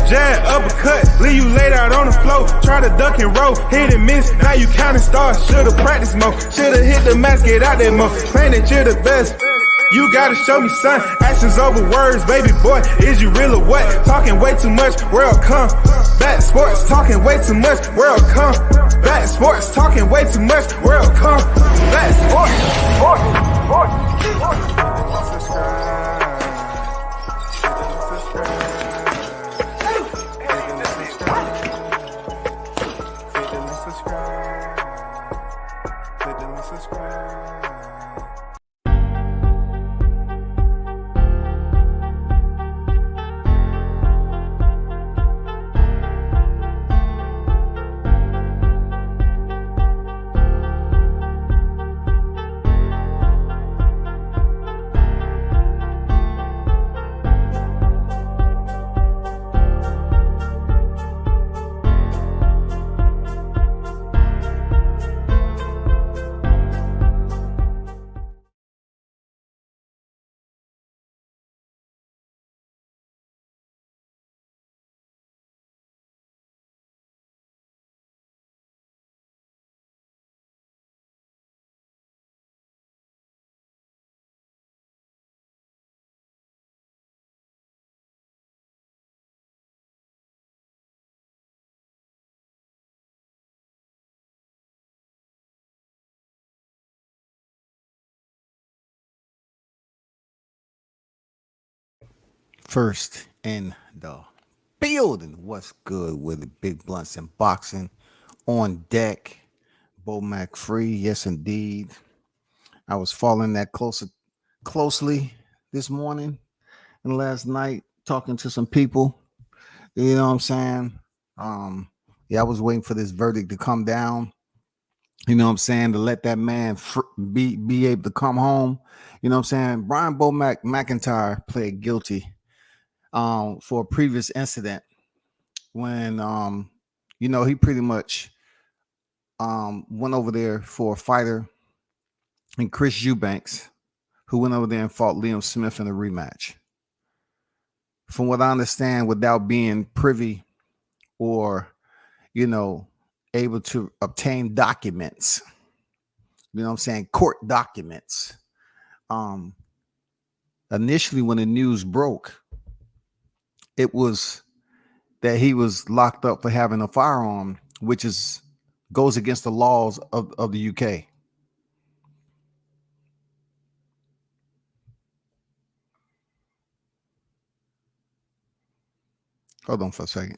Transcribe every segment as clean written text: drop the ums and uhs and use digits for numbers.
jab, uppercut, leave you laid out on the floor. Try to duck and roll, hit and miss, now you counting stars. Should've practiced more, should've hit the mask, get out there more. Claim that you're the best. You gotta show me, son. Actions over words, baby boy. Is you real or what? Talking way too much, world come. Back sports, talking way too much, world come. Back sports, talking way too much, world come. Back First in the building. What's good with the big blunts and boxing on deck? BOMAC free, yes indeed. I was following that closely this morning and last night, talking to some people. You know what I'm saying? Yeah, I was waiting for this verdict to come down. You know what I'm saying? To let that man be able to come home. You know what I'm saying? Brian BOMAC McIntyre pled guilty for a previous incident when he pretty much went over there for a fighter and Chris Eubanks, who went over there and fought Liam Smith in a rematch. From what I understand, without being privy or able to obtain documents, court documents. Initially when the news broke, it was that he was locked up for having a firearm, which goes against the laws of the UK. Hold on for a second.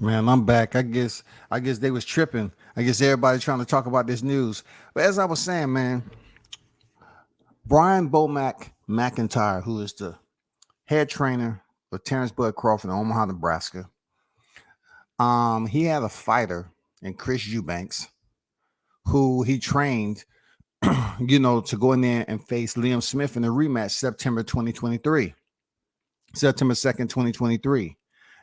Man, I'm back. I guess they was tripping. I guess everybody trying to talk about this news. But as I was saying, man, Brian BOMAC McIntyre, who is the head trainer for Terrence Bud Crawford in Omaha, Nebraska, he had a fighter in Chris Eubanks, who he trained, to go in there and face Liam Smith in a rematch September 2023. September 2nd, 2023.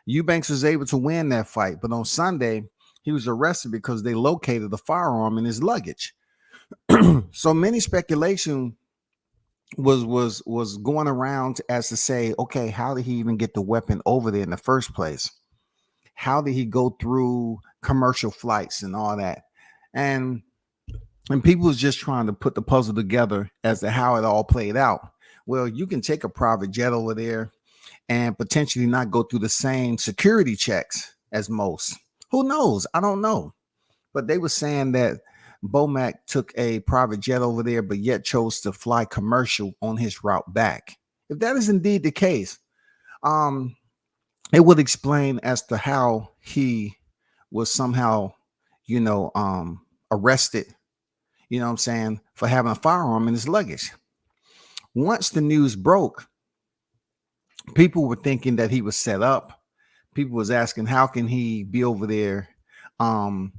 Eubanks was able to win that fight, but on Sunday, he was arrested because they located a firearm in his luggage. So many speculation was going around as to say, okay, how did he even get the weapon over there in the first place? How did he go through commercial flights and all that? And people was just trying to put the puzzle together as to how it all played out. Well, you can take a private jet over there and potentially not go through the same security checks as most. Who knows? I don't know. But they were saying that BOMAC took a private jet over there, but yet chose to fly commercial on his route back. If that is indeed the case, it would explain as to how he was somehow, arrested, for having a firearm in his luggage. Once the news broke, people were thinking that he was set up. People was asking, how can he be over there? How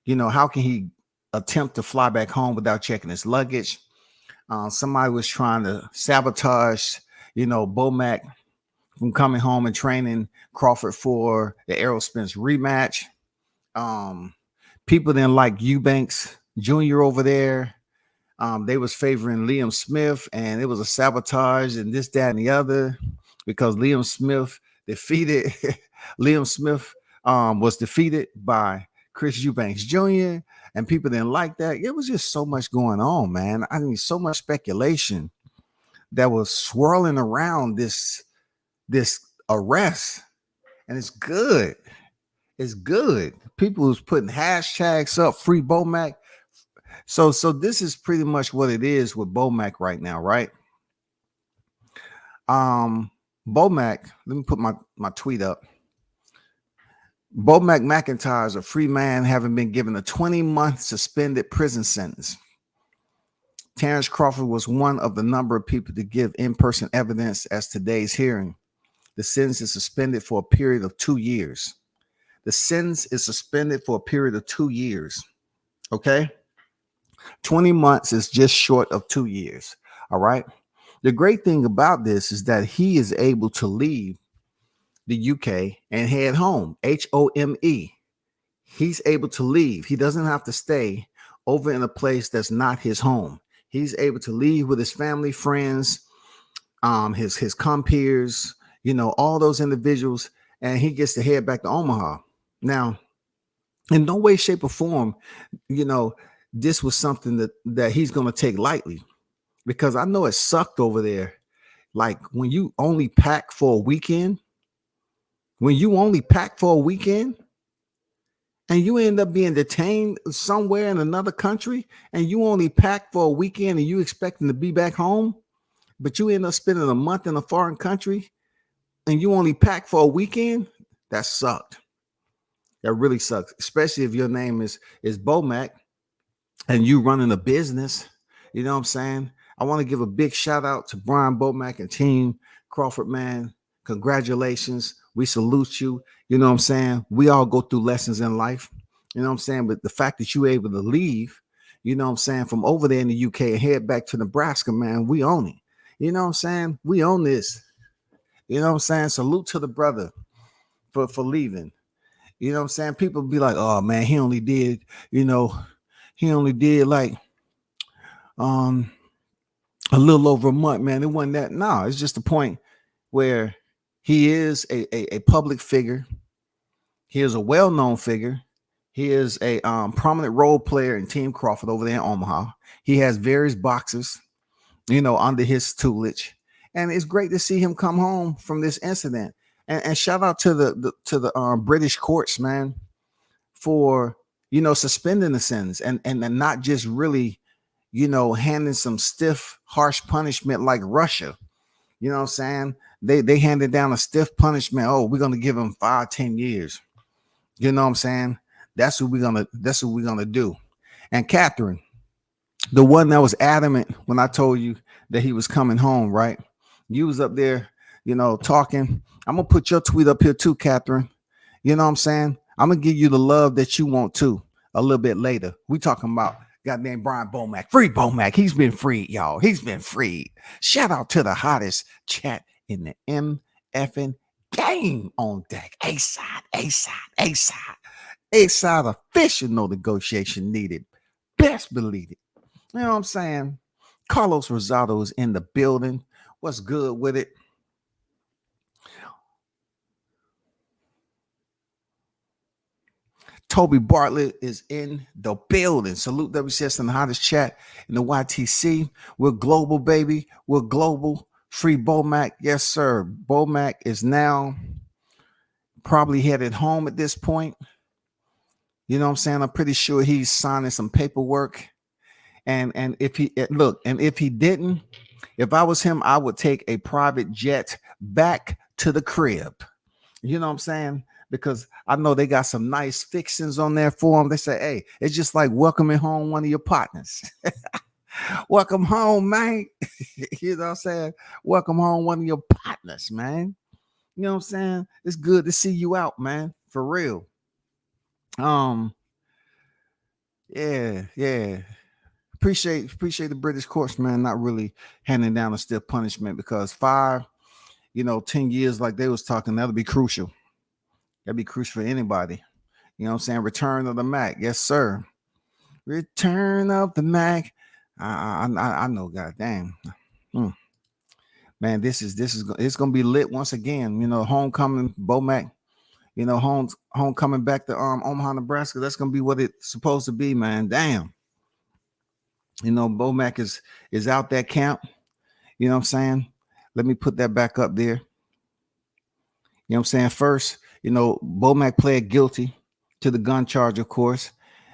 can he attempt to fly back home without checking his luggage? Somebody was trying to sabotage, BOMAC from coming home and training Crawford for the Errol Spence rematch. People didn't like Eubanks Jr. over there. They was favoring Liam Smith, and it was a sabotage and this, that, and the other, because Liam Smith was defeated by Chris Eubanks Jr., and people didn't like that. It was just so much going on, man. I mean, so much speculation that was swirling around this arrest, and it's good. It's good. People was putting hashtags up, free BOMAC. So this is pretty much what it is with BOMAC right now, right? BOMAC, let me put my tweet up. BOMAC McIntyre is a free man having been given a 20-month suspended prison sentence. Terrence Crawford was one of the number of people to give in-person evidence at today's hearing. The sentence is suspended for a period of 2 years. The sentence is suspended for a period of 2 years. Okay? 20 months is just short of 2 years. All right? The great thing about this is that he is able to leave the UK and head home. HOME. He's able to leave. He doesn't have to stay over in a place that's not his home. He's able to leave with his family, friends, his compeers, all those individuals, and he gets to head back to Omaha. Now, in no way, shape, or form, this was something that he's going to take lightly, because I know it sucked over there. Like when you only pack for a weekend, and you end up being detained somewhere in another country, and you only pack for a weekend and you expecting to be back home, but you end up spending a month in a foreign country and you only pack for a weekend, that sucked. That really sucks, especially if your name is BOMAC and you running a business. You know what I'm saying? I want to give a big shout out to Brian BOMAC and team Crawford, man. Congratulations. We salute you. You know what I'm saying? We all go through lessons in life. You know what I'm saying? But the fact that you were able to leave, you know what I'm saying, from over there in the UK and head back to Nebraska, man, we own it. You know what I'm saying? We own this. You know what I'm saying? Salute to the brother for leaving. You know what I'm saying? People be like, oh man, he only did like a little over a month, man. It wasn't that. No, it's just the point where he is a public figure. He is a well-known figure. He is a prominent role player in Team Crawford over there in Omaha. He has various boxers, under his tutelage. And it's great to see him come home from this incident. And shout out to the British courts, man, for, suspending the sentence and not just really, handing some stiff, harsh punishment like Russia. You know what I'm saying? They handed down a stiff punishment. Oh, we're going to give him 5-10 years. You know what I'm saying? That's what we're gonna do. And Catherine, the one that was adamant when I told you that he was coming home, right? You was up there, talking. I'm gonna put your tweet up here too, Catherine. You know what I'm saying? I'm gonna give you the love that you want too a little bit later. We talking about goddamn Brian BOMAC. Free BOMAC. He's been freed, y'all. He's been freed. Shout out to the hottest chat in the effing game on deck. A side, A side, A side, A side official no negotiation needed. Best believe it. You know what I'm saying? Carlos Rosado is in the building. What's good with it? Toby Bartlett is in the building. Salute WCS and the hottest chat in the YTC. We're global, baby. We're global. Free BOMAC. Yes, sir. BOMAC is now probably headed home at this point. You know what I'm saying? I'm pretty sure he's signing some paperwork. And if he look, and if he didn't, if I was him, I would take a private jet back to the crib. You know what I'm saying? Because I know they got some nice fixings on there for him. They say, hey, it's just like welcoming home one of your partners. Welcome home, man. You know what I'm saying? Welcome home one of your partners, man. You know what I'm saying? It's good to see you out, man. For real. Yeah. Appreciate the British courts, man, not really handing down a stiff punishment because 5, 10 years like they was talking, that'll be crucial. That'd be crucial for anybody. You know what I'm saying? Return of the Mac. Yes, sir. Return of the Mac. I know, goddamn. Man, this is it's gonna be lit once again. Homecoming, BOMAC. Homecoming back to Omaha, Nebraska. That's gonna be what it's supposed to be, man. Damn. BOMAC is out that camp. You know what I'm saying? Let me put that back up there. You know what I'm saying? First, BOMAC pled guilty to the gun charge, of course,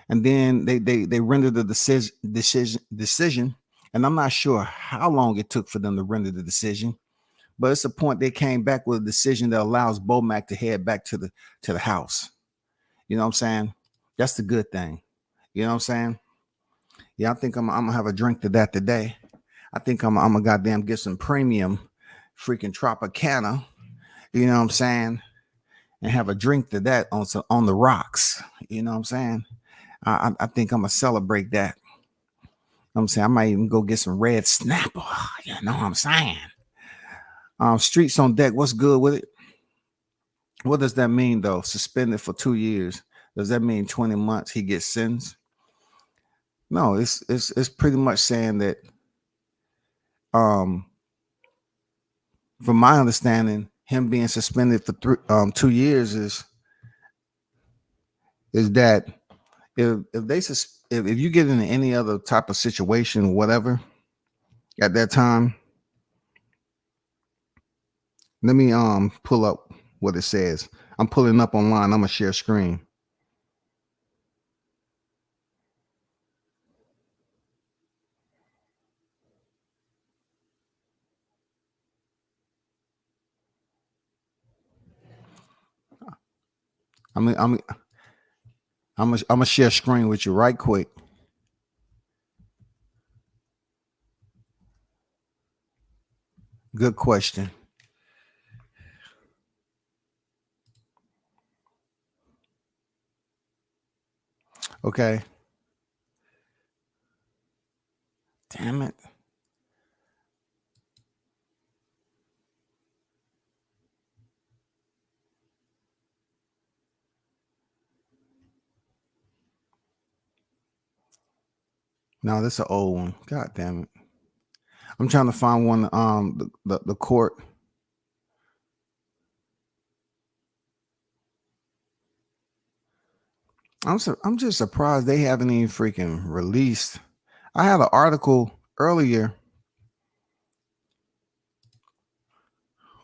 and then they rendered the decision. And I'm not sure how long it took for them to render the decision, but it's a point they came back with a decision that allows BOMAC to head back to the house. You know what I'm saying? That's the good thing. You know what I'm saying? Yeah, I think I'm gonna have a drink to that today. I think I'm gonna goddamn get some premium freaking Tropicana. You know what I'm saying? And have a drink to that on the rocks. You know what I'm saying? I think I'm gonna celebrate that. I'm saying I might even go get some red snapper. You know what I'm saying? Streets on deck. What's good with it? What does that mean though? Suspended for 2 years. Does that mean 20 months he gets sentenced? No, it's pretty much saying that from my understanding, him being suspended for 2 years is that if you get into any other type of situation, whatever, at that time, let me pull up what it says. I'm pulling up online. I'm gonna share screen. I'm gonna share screen with you right quick. Good question. Okay. Damn it. No, this is an old one. God damn it. I'm trying to find one. The court. I'm just surprised they haven't even freaking released. I had an article earlier.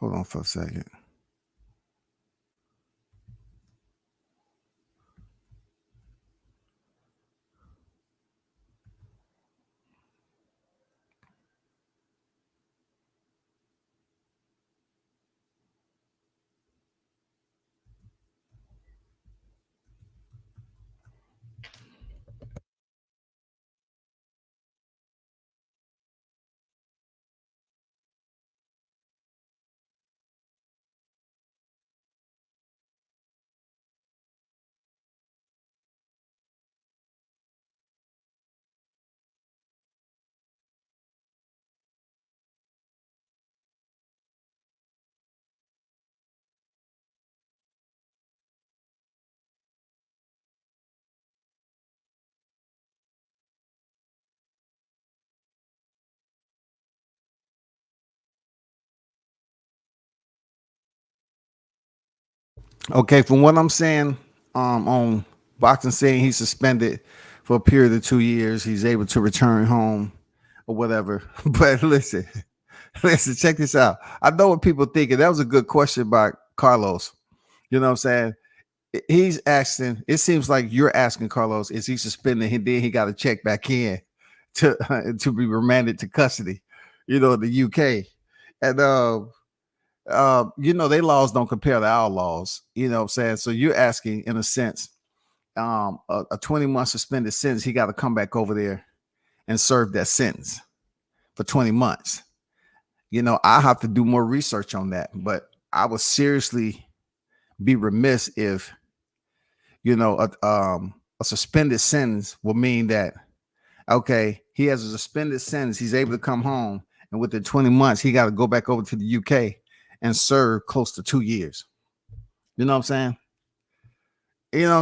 Hold on for a second. Okay, from what I'm saying, on boxing saying he's suspended for a period of 2 years, he's able to return home or whatever. But listen, listen, check this out. I know what people thinking. That was a good question by Carlos. You know what I'm saying? He's asking, it seems like you're asking Carlos, is he suspended? And then he got to check back in to to be remanded to custody, the UK. And their laws don't compare to our laws, you know what I'm saying? So you're asking, in a sense, a 20-month suspended sentence, he got to come back over there and serve that sentence for 20 months. I have to do more research on that, but I would seriously be remiss if a suspended sentence will mean that, okay, he has a suspended sentence, he's able to come home, and within 20 months he got to go back over to the UK and serve close to 2 years. You know what I'm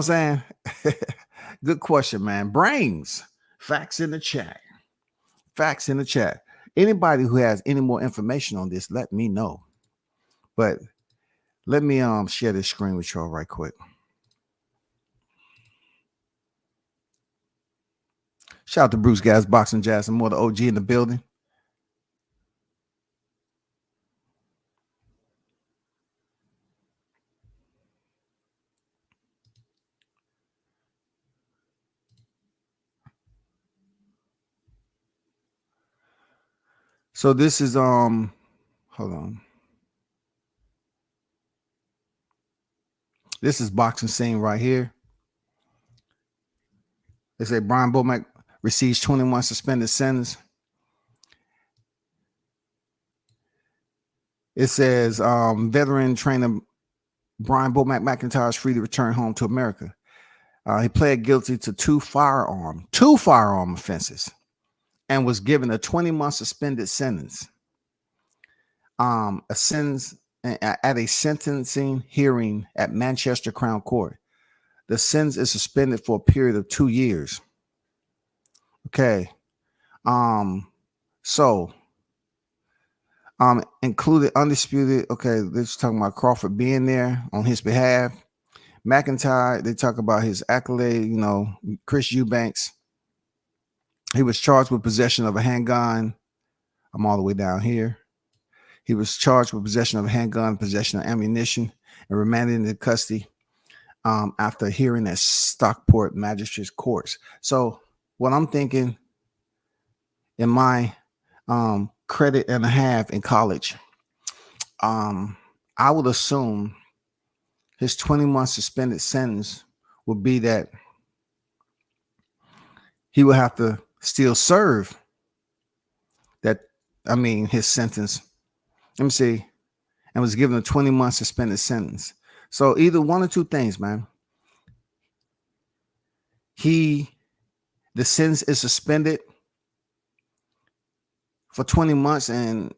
saying? Good question, man. Brains. Facts in the chat. Facts in the chat. Anybody who has any more information on this, let me know. But let me share this screen with y'all right quick. Shout out to Bruce Guys, Boxing Jazz, and more the OG in the building. So this is hold on. This is boxing scene right here. They say Brian BOMAC receives 21 suspended sentence. It says veteran trainer Brian BOMAC McIntyre is free to return home to America. He pled guilty to two firearm offenses and was given a 20-month suspended sentence. A sentence at a sentencing hearing at Manchester Crown Court. The sentence is suspended for a period of 2 years. Okay. So included undisputed. Okay, this is talking about Crawford being there on his behalf. McIntyre, they talk about his accolade, Chris Eubanks. He was charged with possession of a handgun. I'm all the way down here. He was charged with possession of a handgun, possession of ammunition, and remanded into custody after hearing at Stockport Magistrates Courts. So what I'm thinking in my credit and a half in college, I would assume his 20-month suspended sentence would be that he would have to still serve his sentence. Let me see. And was given a 20-month suspended sentence. So either one or two things, man. The sentence is suspended for 20 months and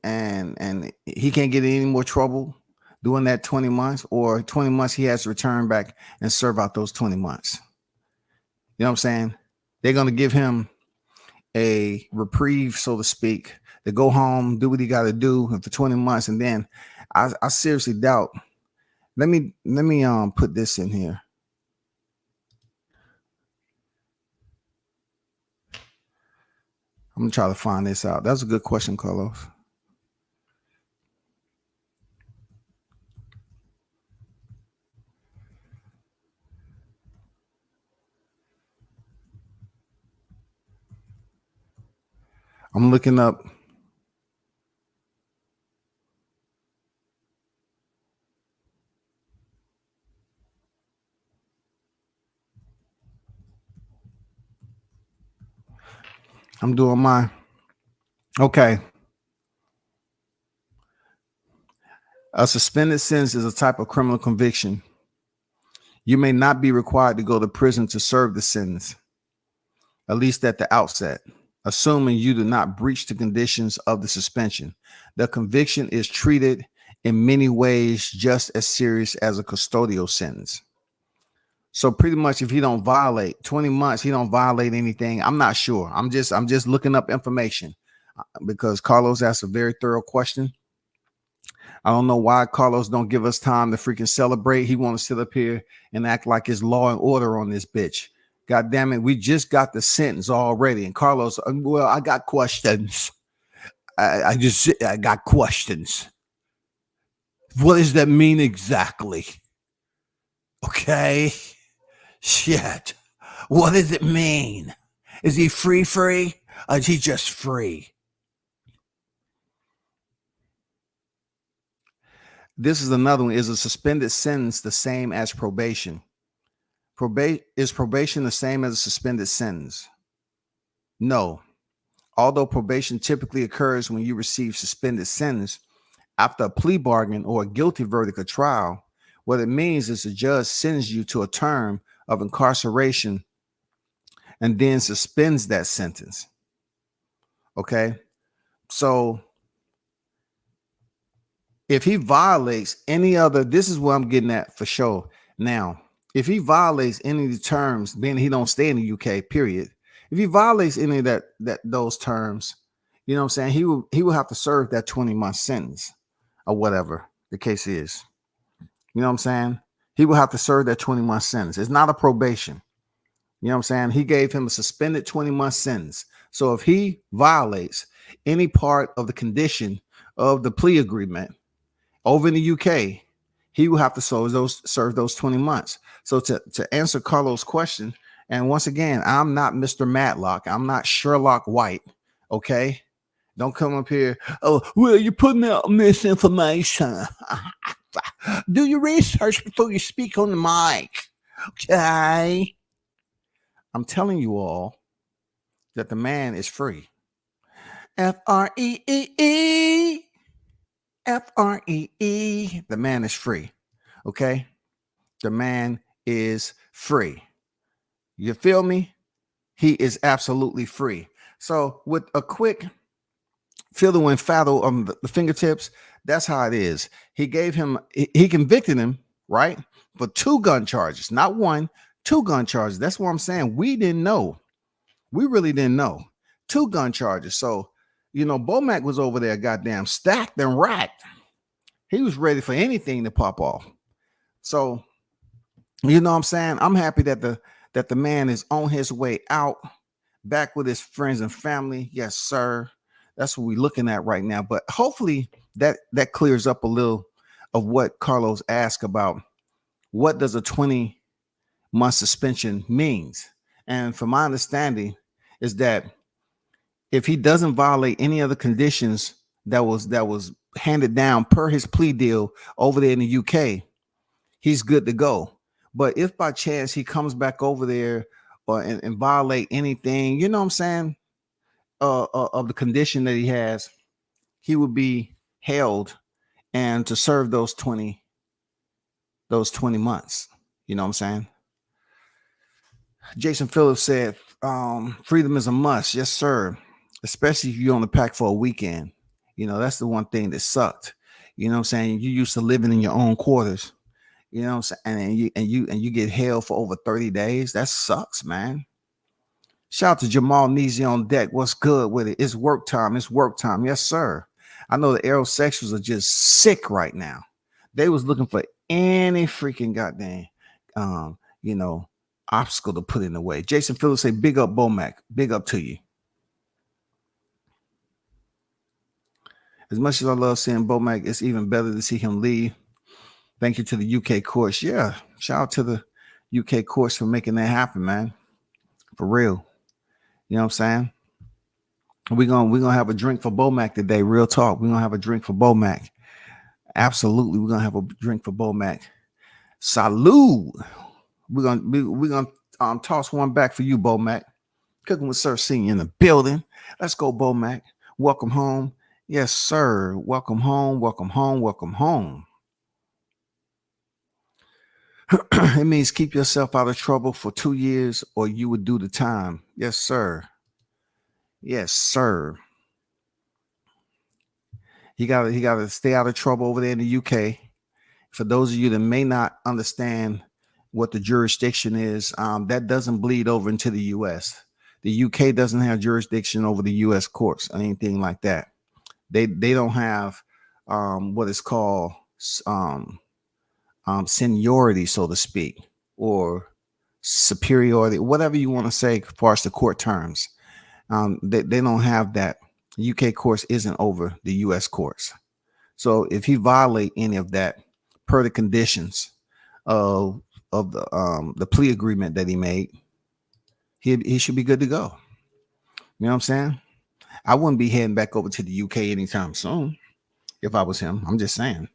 he can't get in any more trouble doing that 20 months, or 20 months he has to return back and serve out those 20 months. You know what I'm saying? They're going to give him a reprieve, so to speak, to go home, do what he got to do for 20 months. And then I seriously doubt. Let me put this in here. I'm going to try to find this out. That's a good question, Carlos. I'm looking up. I'm doing mine. Okay. A suspended sentence is a type of criminal conviction. You may not be required to go to prison to serve the sentence, at least at the outset, assuming you do not breach the conditions of the suspension. The conviction is treated in many ways just as serious as a custodial sentence. So pretty much if he don't violate 20 months, he don't violate anything. I'm not sure. I'm just looking up information because Carlos asked a very thorough question. I don't know why Carlos don't give us time to freaking celebrate. He want to sit up here and act like it's law and order on this bitch. God damn it, we just got the sentence already. And Carlos, well, I got questions. I got questions. What does that mean exactly? Okay. Shit. What does it mean? Is he free? Or is he just free? This is another one. Is a suspended sentence the same as probation? Is probation the same as a suspended sentence? No. Although probation typically occurs when you receive suspended sentence after a plea bargain or a guilty verdict or trial, what it means is the judge sends you to a term of incarceration and then suspends that sentence. Okay? So if he violates any other, this is what I'm getting at for sure. Now, if he violates any of the terms, being he don't stay in the UK, period. If he violates any of those terms, you know what I'm saying? He will have to serve that 20-month sentence or whatever the case is. You know what I'm saying? He will have to serve that 20-month sentence. It's not a probation. You know what I'm saying? He gave him a suspended 20-month sentence. So if he violates any part of the condition of the plea agreement over in the UK, he will have to serve those 20 months. So to answer Carlos' question, and once again, I'm not Mr. Matlock. I'm not Sherlock White. Okay? Don't come up here. Oh, well, you're putting out misinformation. Do your research before you speak on the mic. Okay? I'm telling you all that the man is free. Free. Free. The man is free. Okay? The man is free. You feel me? He is absolutely free. So with a quick fiddle and faddle on the fingertips, that's how it is. He convicted him, right? For 2 gun charges, not 1, 2 gun charges. That's what I'm saying. We didn't know. We really didn't know. 2 gun charges. So, BOMAC was over there goddamn stacked and racked. He was ready for anything to pop off. So, you know what I'm saying? I'm happy that the man is on his way out, back with his friends and family. Yes, sir. That's what we're looking at right now. But hopefully that clears up a little of what Carlos asked about. What does a 20-month suspension means? And from my understanding is that if he doesn't violate any of the conditions that was handed down per his plea deal over there in the UK, he's good to go. But if by chance he comes back over there and violate anything, you know what I'm saying, of the condition that he has, he would be held and to serve those 20 months. You know what I'm saying? Jason Phillips said, freedom is a must. Yes, sir. Especially if you're on the pack for a weekend. That's the one thing that sucked. You know what I'm saying? You used to living in your own quarters. You know what I'm saying? And you get held for over 30 days. That sucks, man. Shout out to Jamal Neezy on deck. What's good with it? It's work time. It's work time. Yes, sir. I know the aerosexuals are just sick right now. They was looking for any freaking goddamn, obstacle to put in the way. Jason Phillips say, big up BOMAC. Big up to you. As much as I love seeing BOMAC, it's even better to see him leave. Thank you to the UK courts. Yeah, shout out to the UK courts for making that happen, man. For real. You know what I'm saying? We're gonna have a drink for BOMAC today. Real talk. We're gonna have a drink for BOMAC. Absolutely, we're gonna have a drink for BOMAC. Salud. We're gonna toss one back for you, BOMAC. Cooking with Sir Senior in the building. Let's go, BOMAC. Welcome home. Yes, sir. Welcome home. Welcome home. Welcome home. It means keep yourself out of trouble for 2 years or you would do the time. Yes, sir. Yes, sir. He got to stay out of trouble over there in the UK. For those of you that may not understand what the jurisdiction is, that doesn't bleed over into the US. The UK doesn't have jurisdiction over the US courts or anything like that. They don't have what is called um, seniority, so to speak, or superiority, whatever you want to say, as far as the court terms. They don't have that. UK courts isn't over the US courts. So if he violate any of that per the conditions of the plea agreement that he made, he should be good to go. You know what I'm saying? I wouldn't be heading back over to the UK anytime soon if I was him. I'm just saying.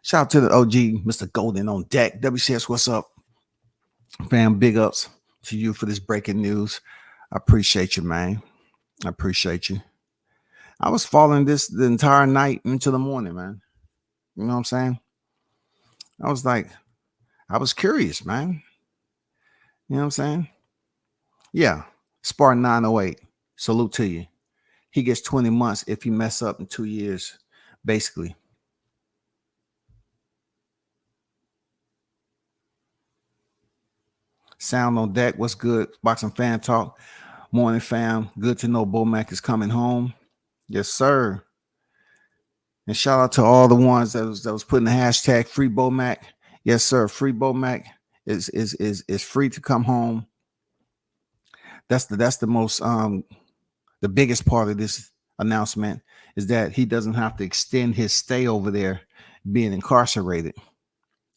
Shout out to the OG, Mr. Golden on deck. WCS, what's up? Fam, big ups to you for this breaking news. I appreciate you, man. I appreciate you. I was following this the entire night into the morning, man. You know what I'm saying? I was like, I was curious, man. You know what I'm saying? Yeah. Spartan 908. Salute to you. He gets 20 months if he mess up in 2 years, basically. Sound on deck. What's good? Boxing fan talk. Morning, fam. Good to know BOMAC is coming home. Yes, sir. And shout out to all the ones that was putting the hashtag free BOMAC. Yes, sir. Free BOMAC is free to come home. That's the most the biggest part of this announcement is that he doesn't have to extend his stay over there being incarcerated.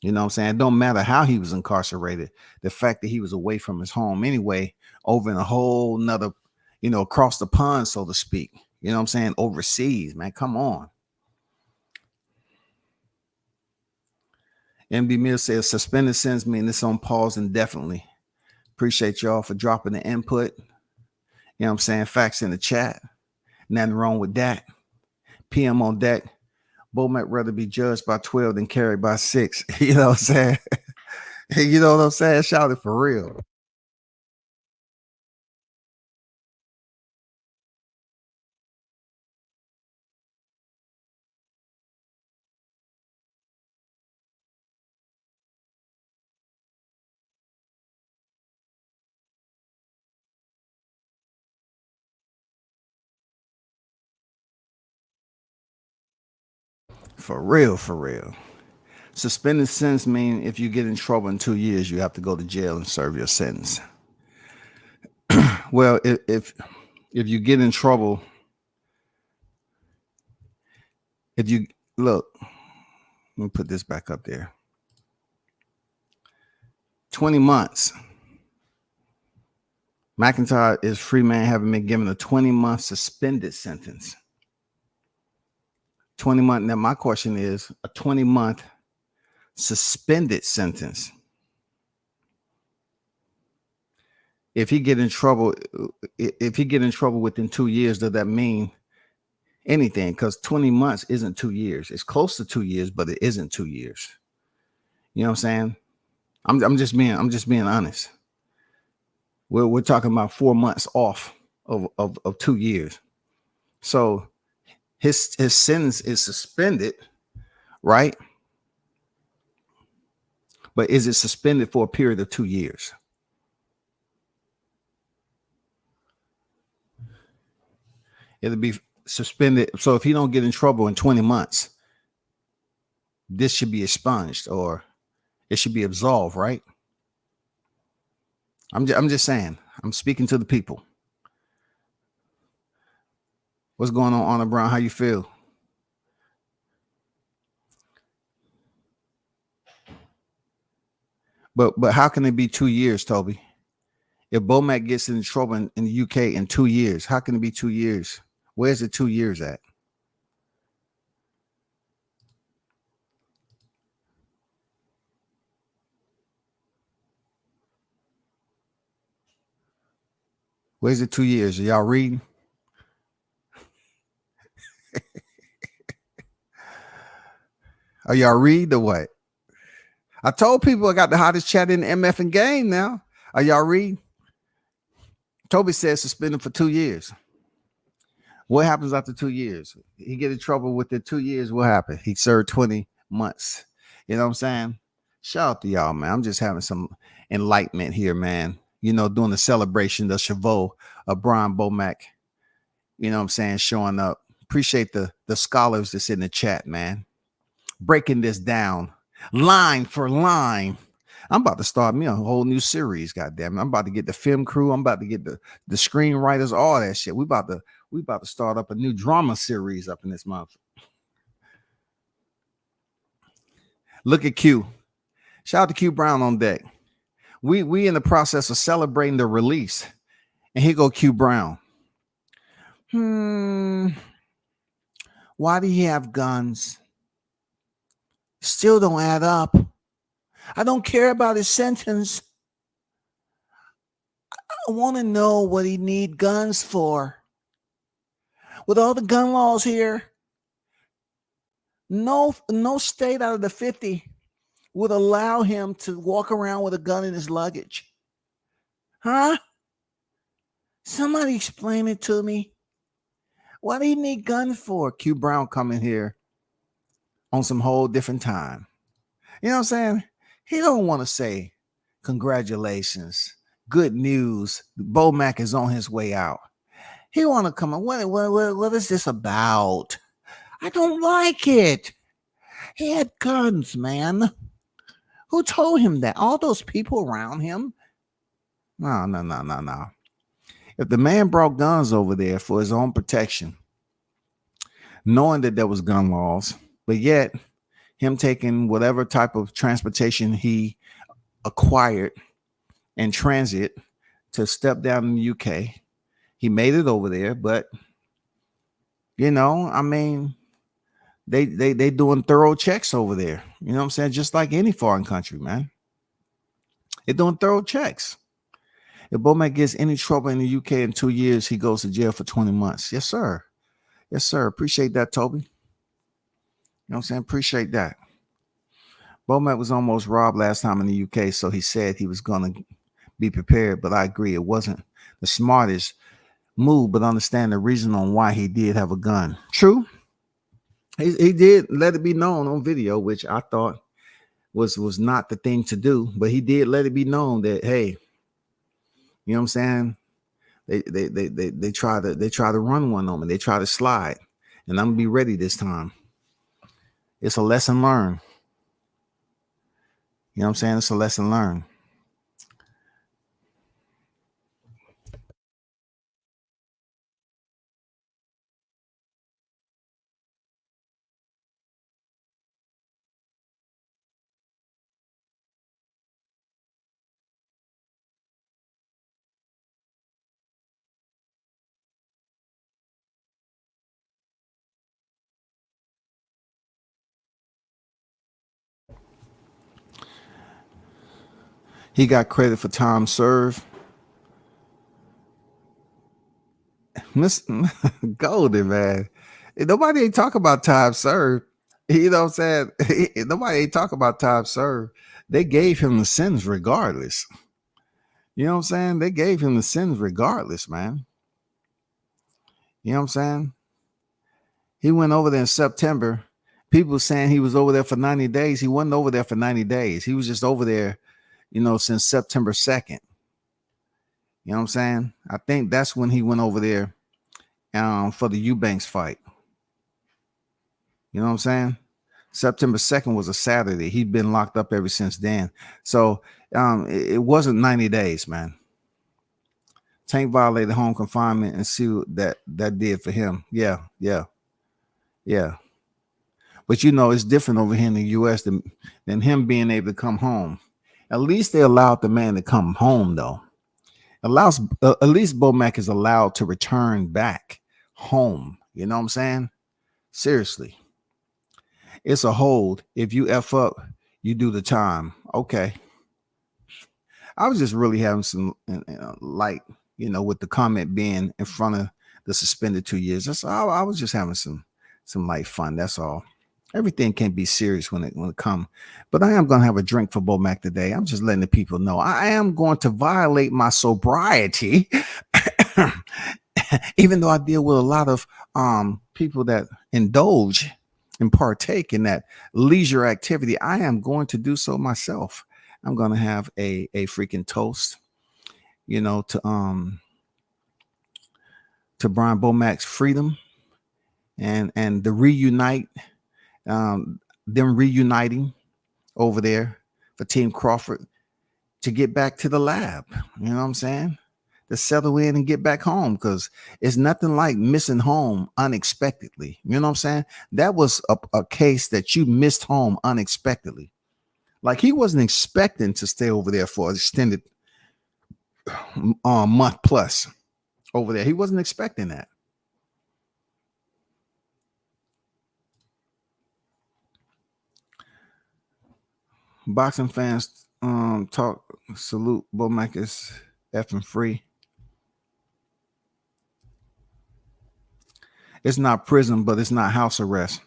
You know what I'm saying? It don't matter how he was incarcerated. The fact that he was away from his home anyway, over in a whole nother, across the pond, so to speak. You know what I'm saying? Overseas, man. Come on. MB Mill says suspended sentence mean this on pause indefinitely. Appreciate y'all for dropping the input. You know what I'm saying? Facts in the chat. Nothing wrong with that. PM on deck. BOMAC rather be judged by 12 than carried by 6. You know what I'm saying? You know what I'm saying? Shout it for real. For real, for real. Suspended sentence mean if you get in trouble in 2 years, you have to go to jail and serve your sentence. Well, if you get in trouble, if you look, let me put this back up there. 20 months. McIntyre is free man having been given a 20-month suspended sentence. 20 month. Now, my question is a 20-month suspended sentence. If he get in trouble within 2 years, does that mean anything? Because 20 months isn't 2 years. It's close to 2 years, but it isn't 2 years. You know what I'm saying? I'm just being honest. We're talking about 4 months off of 2 years. So his sentence is suspended, right? But is it suspended for a period of 2 years? It'll be suspended. So if he don't get in trouble in 20 months, this should be expunged or it should be absolved, right? I'm just saying. I'm speaking to the people. What's going on, Honor Brown? How you feel? But how can it be 2 years, Toby? If BOMAC gets in trouble in the UK in 2 years, how can it be 2 years? Where's the 2 years at? Where's the 2 years? Are y'all reading? Are y'all reading or what? I told people I got the hottest chat in the MF and game now. Are y'all reading? Toby says suspended for 2 years. What happens after 2 years? He get in trouble within 2 years. What happened? He served 20 months. You know what I'm saying? Shout out to y'all, man. I'm just having some enlightenment here, man. Doing the celebration, the Chavo of Brian BOMAC. You know what I'm saying? Showing up Appreciate the scholars that's in the chat, man. Breaking this down line for line. I'm about to start me a whole new series. Goddamn it. I'm about to get the film crew. I'm about to get the screenwriters, all that shit. We about to start up a new drama series up in this month. Look at Q. Shout out to Q Brown on deck. We in the process of celebrating the release. And here go Q Brown. Why do he have guns? Still don't add up. I don't care about his sentence. I want to know what he need guns for. With all the gun laws here, no state out of the 50 would allow him to walk around with a gun in his luggage. Huh? Somebody explain it to me. What do you need guns for? Q Brown coming here on some whole different time. You know what I'm saying? He don't want to say congratulations, good news. BOMAC is on his way out. He want to come on. What is this about? I don't like it. He had guns, man. Who told him that? All those people around him? No. If the man brought guns over there for his own protection, knowing that there was gun laws, but yet him taking whatever type of transportation he acquired in transit to step down in the UK, he made it over there. But you know, I mean, they doing thorough checks over there. You know what I'm saying? Just like any foreign country, man. They're doing thorough checks. If BOMAC gets any trouble in the UK in 2 years, he goes to jail for 20 months. Yes, sir. Yes, sir. Appreciate that, Toby. You know what I'm saying? Appreciate that. BOMAC was almost robbed last time in the UK, so he said he was going to be prepared, but I agree. It wasn't the smartest move, but understand the reason on why he did have a gun. True. He did let it be known on video, which I thought was not the thing to do, but he did let it be known that, hey, you know what I'm saying? They try to run one on me. They try to slide, and I'm gonna be ready this time. It's a lesson learned. You know what I'm saying? It's a lesson learned. He got credit for time served. Miss Golden, man. Nobody ain't talk about time served. You know what I'm saying? Nobody ain't talk about time served. They gave him the sentence regardless. You know what I'm saying? They gave him the sentence regardless, man. You know what I'm saying? He went over there in September. People saying he was over there for 90 days. He wasn't over there for 90 days. He was just over there, you know, since September 2nd. You know what I'm saying? I think that's when he went over there for the Eubanks fight. You know what I'm saying? September 2nd was a Saturday. He'd been locked up ever since then. So it wasn't 90 days, man. Tank violated home confinement and see what that did for him. Yeah. But you know, it's different over here in the US than him being able to come home. At least they allowed the man to come home, though. At least BOMAC is allowed to return back home. You know what I'm saying? Seriously. It's a hold. If you F up, you do the time. Okay. I was just really having some light, you know, with the comment being in front of the suspended 2 years. That's all. I was just having some light fun. That's all. Everything can be serious when it comes. But I am going to have a drink for BOMAC today. I'm just letting the people know I am going to violate my sobriety. Even though I deal with a lot of people that indulge and partake in that leisure activity, I am going to do so myself. I'm going to have a freaking toast, you know, to Brian BOMAC's freedom and the reunite, them reuniting over there for Team Crawford to get back to the lab. You know what I'm saying? To settle in and get back home, because it's nothing like missing home unexpectedly. You know what I'm saying? That was a case that you missed home unexpectedly. Like he wasn't expecting to stay over there for an extended month plus over there. He wasn't expecting that. Boxing fans talk salute BOMAC is effing free. It's not prison, but it's not house arrest.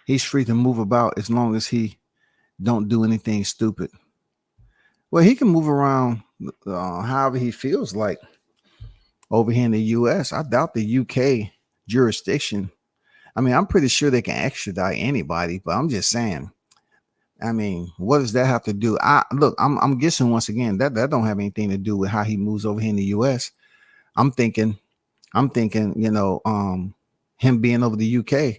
He's free to move about as long as he don't do anything stupid. Well, he can move around however he feels like over here in the U.S. I doubt the UK jurisdiction. I mean, I'm pretty sure they can extradite anybody, but I'm just saying. I mean, what does that have to do? I'm guessing once again that don't have anything to do with how he moves over here in the U.S. I'm thinking, him being over the UK,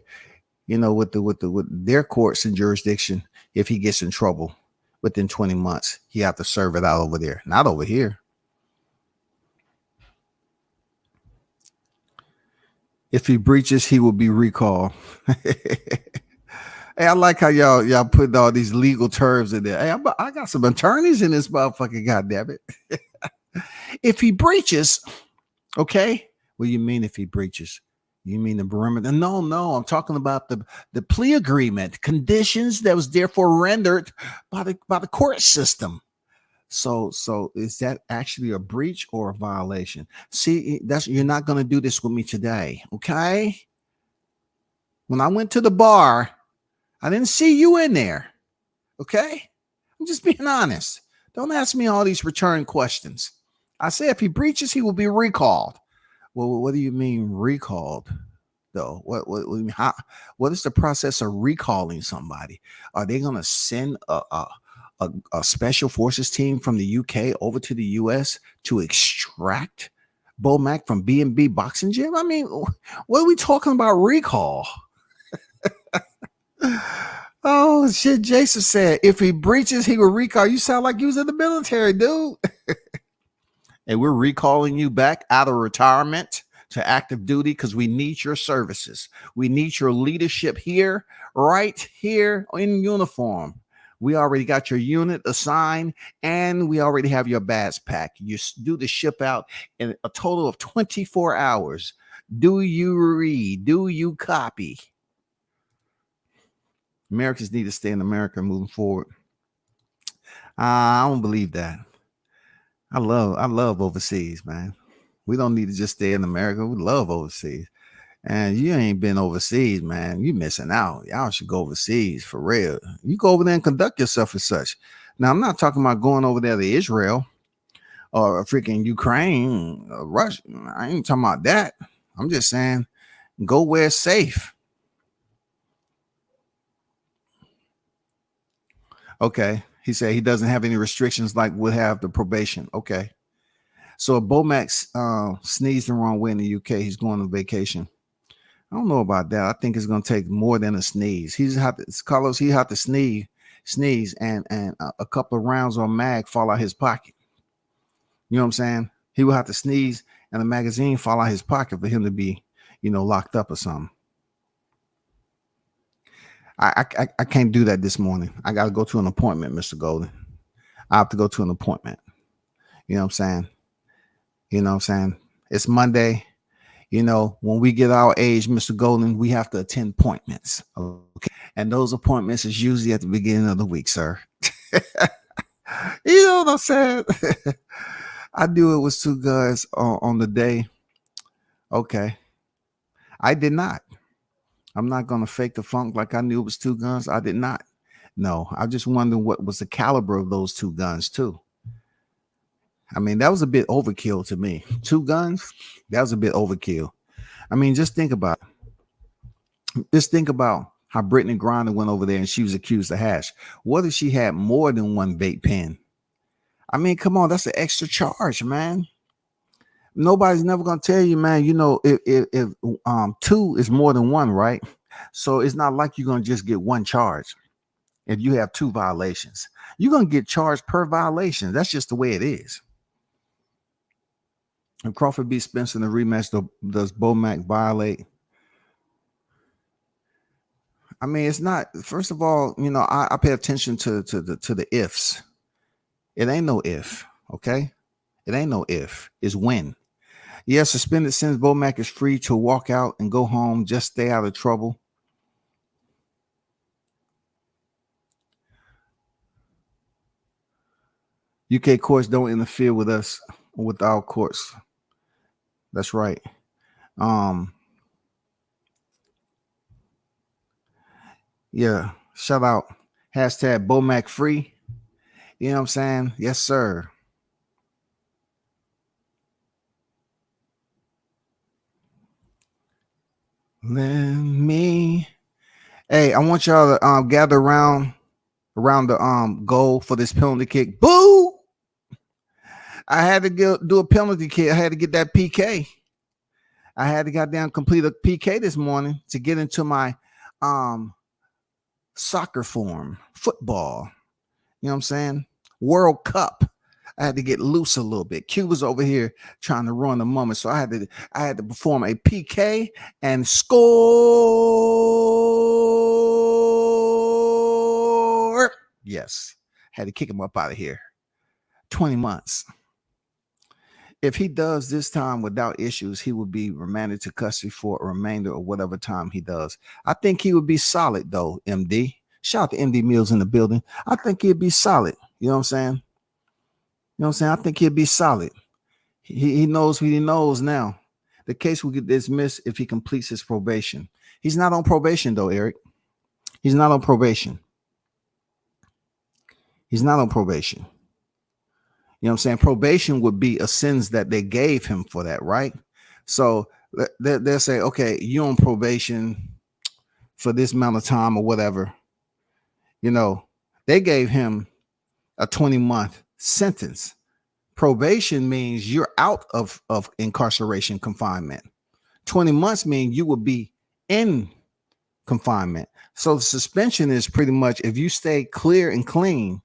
with their courts and jurisdiction, if he gets in trouble within 20 months, he have to serve it out over there, not over here. If he breaches, he will be recalled. Hey, I like how y'all put all these legal terms in there. Hey, I got some attorneys in this motherfucker, goddamn it. If he breaches, okay. What do you mean if he breaches? You mean the perimeter? No, I'm talking about the plea agreement conditions that was therefore rendered by the court system. So is that actually a breach or a violation? See, you're not going to do this with me today, okay? When I went to the bar, I didn't see you in there, okay? I'm just being honest. Don't ask me all these return questions. I say if he breaches, he will be recalled. Well, what do you mean recalled, though? What is the process of recalling somebody? Are they going to send a special forces team from the UK over to the US to extract BOMAC from B&B boxing gym? I mean, what are we talking about recall? Oh, shit. Jason said, if he breaches, he will recall. You sound like you was in the military, dude. And we're recalling you back out of retirement to active duty because we need your services. We need your leadership here, right here in uniform. We already got your unit assigned, and we already have your badge packed. You do the ship out in a total of 24 hours. Do you read? Do you copy? Americans need to stay in America moving forward. I don't believe that. I love overseas, man. We don't need to just stay in America. We love overseas. And you ain't been overseas, man. You missing out. Y'all should go overseas for real. You go over there and conduct yourself as such. Now, I'm not talking about going over there to Israel or freaking Ukraine or Russia. I ain't talking about that. I'm just saying go where it's safe. Okay. He said he doesn't have any restrictions like would have the probation. Okay. So if BOMAC sneezed the wrong way in the UK, he's going on vacation. I don't know about that. I think it's going to take more than a sneeze. Carlos, he had to sneeze and a couple of rounds on mag fall out his pocket. You know what I'm saying? He would have to sneeze and a magazine fall out his pocket for him to be, locked up or something. I can't do that this morning. I got to go to an appointment, Mr. Golden. I have to go to an appointment. You know what I'm saying? It's Monday. When we get our age, Mr. Golden, we have to attend appointments. Okay. And those appointments is usually at the beginning of the week, sir. You know what I'm saying? I knew it was 2 guys on the day. Okay. I did not. I'm not going to fake the funk like I knew it was 2 guns. I did not. No, I just wondered what was the caliber of those 2 guns too. I mean, that was a bit overkill to me. 2 guns, that was a bit overkill. I mean, just think about it. Just think about how Brittany Griner went over there and she was accused of hash. What if she had more than 1 vape pen? I mean, come on, that's an extra charge, man. Nobody's never gonna tell you, man. You know, if two is more than one, right? So it's not like you're gonna just get one charge. If you have two violations, you're gonna get charged per violation. That's just the way it is. If Crawford beats Spencer in the rematch, does BOMAC violate? I mean, it's not. First of all, you know, I pay attention to the ifs. It ain't no if, okay? It ain't no if. It's when. Yeah, suspended since BOMAC is free to walk out and go home. Just stay out of trouble. UK courts don't interfere with us, with our courts. That's right. Yeah. Shout out. Hashtag BOMAC free. You know what I'm saying? Yes, sir. Let me. Hey, I want y'all to gather around the goal for this penalty kick. Boo! I had to do a penalty kick. I had to get that PK. I had to goddamn complete a PK this morning to get into my soccer form, football. You know what I'm saying? World Cup. I had to get loose a little bit. Cuba's over here trying to ruin the moment, so I had to perform a PK and score. Yes, had to kick him up out of here. 20 months. If he does this time without issues, he would be remanded to custody for a remainder of whatever time he does. I think he would be solid though, MD. Shout out to MD Mills in the building. I think he'd be solid. You know what I'm saying? You know what I'm saying? I think he'd be solid. He knows what he knows now. The case will get dismissed if he completes his probation. He's not on probation though, Eric. He's not on probation. He's not on probation. You know what I'm saying? Probation would be a sentence that they gave him for that, right? So they'll say, okay, you're on probation for this amount of time or whatever. You know, they gave him a 20-month sentence. Probation means you're out of incarceration confinement. 20 months mean you will be in confinement. So the suspension is pretty much if you stay clear and clean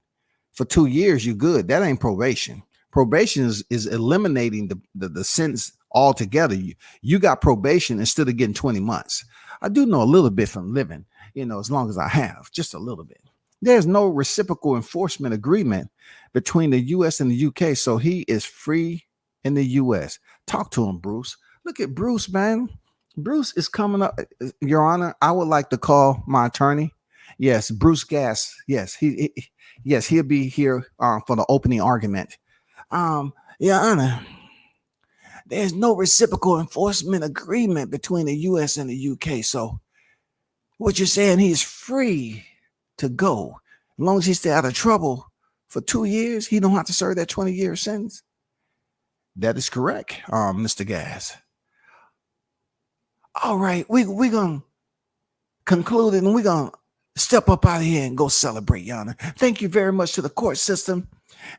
for 2 years, you're good. That ain't probation. Probation is eliminating the sentence altogether. You got probation instead of getting 20 months. I do know a little bit from living, you know, as long as I have, just a little bit. There's no reciprocal enforcement agreement between the U.S. and the U.K., so he is free in the U.S. Talk to him, Bruce. Look at Bruce, man. Bruce is coming up. Your Honor, I would like to call my attorney. Yes, Bruce Gass. Yes, yes, he'll be here for the opening argument. Your Honor, there's no reciprocal enforcement agreement between the U.S. and the U.K., so what you're saying, he's free to go. As long as he stay out of trouble for 2 years, he don't have to serve that 20-year sentence. That is correct, Mr. Gass. All right, we're going to conclude and we're going to step up out of here and go celebrate, Your Honor. Thank you very much to the court system.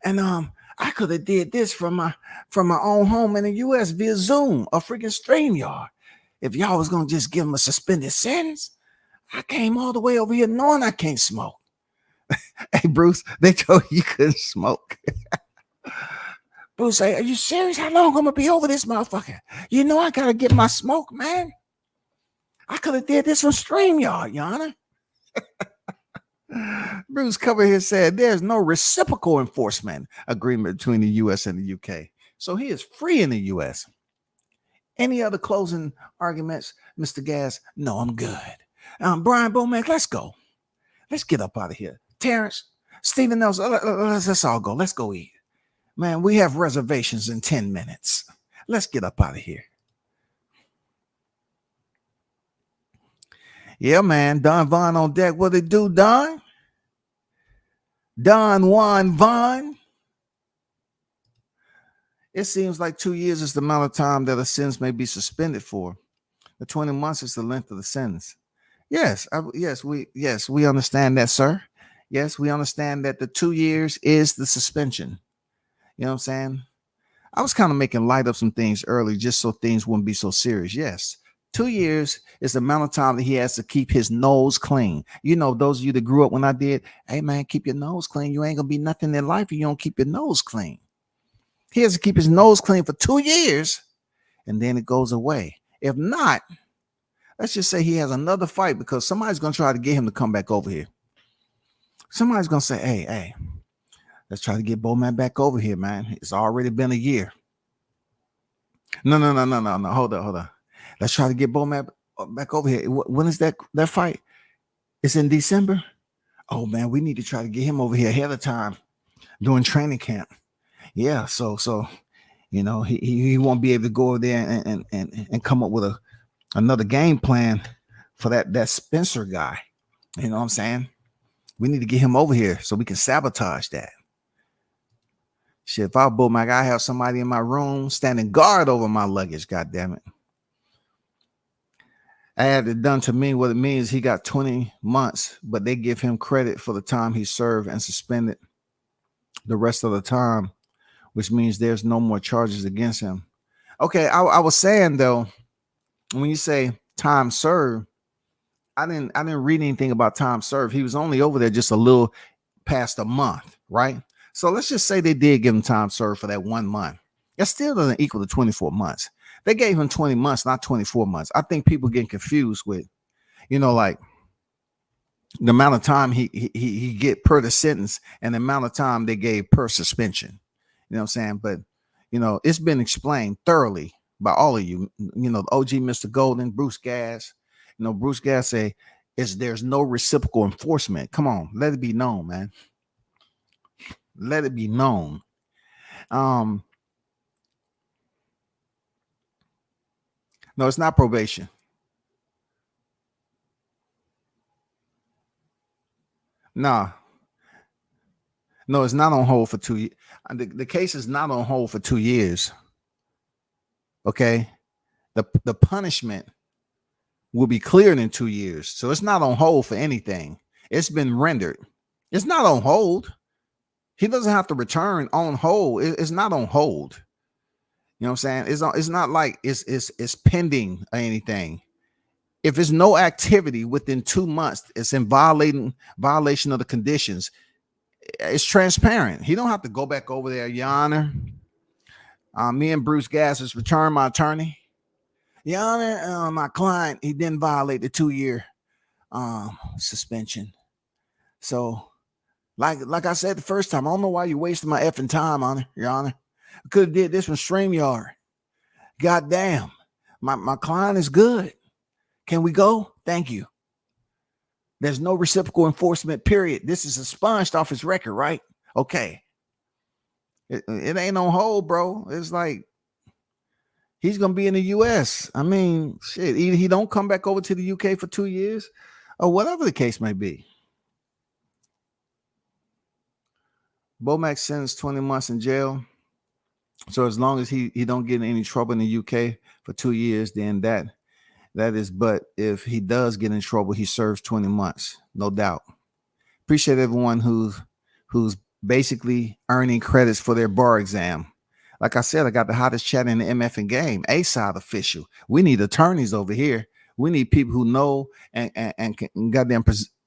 And I could have did this from my own home in the U.S. via Zoom or freaking StreamYard. If y'all was going to just give him a suspended sentence, I came all the way over here knowing I can't smoke. Hey, Bruce, they told you couldn't smoke. Bruce say, are you serious? How long I'm going to be over this motherfucker? You know I got to get my smoke, man. I could have did this from StreamYard, Your Honor. Bruce Cover here said there's no reciprocal enforcement agreement between the U.S. and the U.K. So he is free in the U.S. Any other closing arguments, Mr. Gass? No, I'm good. Brian BOMAC, let's go. Let's get up out of here. Terrence, Stephen Nelson, let's all go. Let's go eat. Man, we have reservations in 10 minutes. Let's get up out of here. Yeah, man. Don Vaughn on deck. What it do, Don? Don Juan Vaughn. It seems like 2 years is the amount of time that a sentence may be suspended for. The 20 months is the length of the sentence. Yes, we understand that, sir. Yes, we understand that the 2 years is the suspension. You know what I'm saying? I was kind of making light of some things early just so things wouldn't be so serious. Yes. 2 years is the amount of time that he has to keep his nose clean. You know, those of you that grew up when I did, hey man, keep your nose clean. You ain't gonna be nothing in life if you don't keep your nose clean. He has to keep his nose clean for 2 years and then it goes away. If not, let's just say he has another fight because somebody's gonna try to get him to come back over here. Somebody's gonna say, hey, let's try to get BOMAC back over here, man. It's already been a year. No. Hold on. Let's try to get BOMAC back over here. When is that fight? It's in December. Oh man, we need to try to get him over here ahead of time during training camp. Yeah, so you know he won't be able to go over there and come up with another game plan for that Spencer guy. You know what I'm saying? We need to get him over here so we can sabotage that. Shit, if I BOMAC, I have somebody in my room standing guard over my luggage. God damn it. I had it done to me. What it means, he got 20 months, but they give him credit for the time he served and suspended the rest of the time, which means there's no more charges against him. Okay, I was saying though, when you say time served, I didn't read anything about time served. He was only over there just a little past a month, right? So let's just say they did give him time served for that 1 month. That still doesn't equal to 24 months. They gave him 20 months, not 24 months. I think people getting confused with, you know, like the amount of time he get per the sentence and the amount of time they gave per suspension. You know what I'm saying? But, you know, it's been explained thoroughly by all of you. You know, OG Mr. Golden, Bruce Gas. You know, Bruce Gas say, there's no reciprocal enforcement. Come on, let it be known, man. Let it be known. No, it's not probation. No, it's not on hold for 2 years. The case is not on hold for 2 years. Okay. The punishment will be cleared in 2 years. So it's not on hold for anything. It's been rendered. It's not on hold. He doesn't have to return on hold. It's not on hold. You know what I'm saying? It's not like it's pending or anything. If it's no activity within 2 months, it's in violation of the conditions. It's transparent. He don't have to go back over there, Your Honor. Me and Bruce Gas has returned my attorney. Your Honor, my client, he didn't violate the 2-year suspension. So, like I said the first time, I don't know why you wasting my effing time on it, Your Honor. I could have did this from StreamYard. God damn. My client is good. Can we go? Thank you. There's no reciprocal enforcement, period. This is expunged off his record, right? Okay. It ain't on hold, bro. It's like he's going to be in the U.S. I mean, shit, either he don't come back over to the U.K. for 2 years or whatever the case may be. BOMAC sentenced 20 months in jail. So as long as he don't get in any trouble in the UK for 2 years, then that is. But if he does get in trouble, he serves 20 months, no doubt. Appreciate everyone who's basically earning credits for their bar exam. Like I said, I got the hottest chat in the MF game. A-side official. We need attorneys over here. We need people who know and can goddamn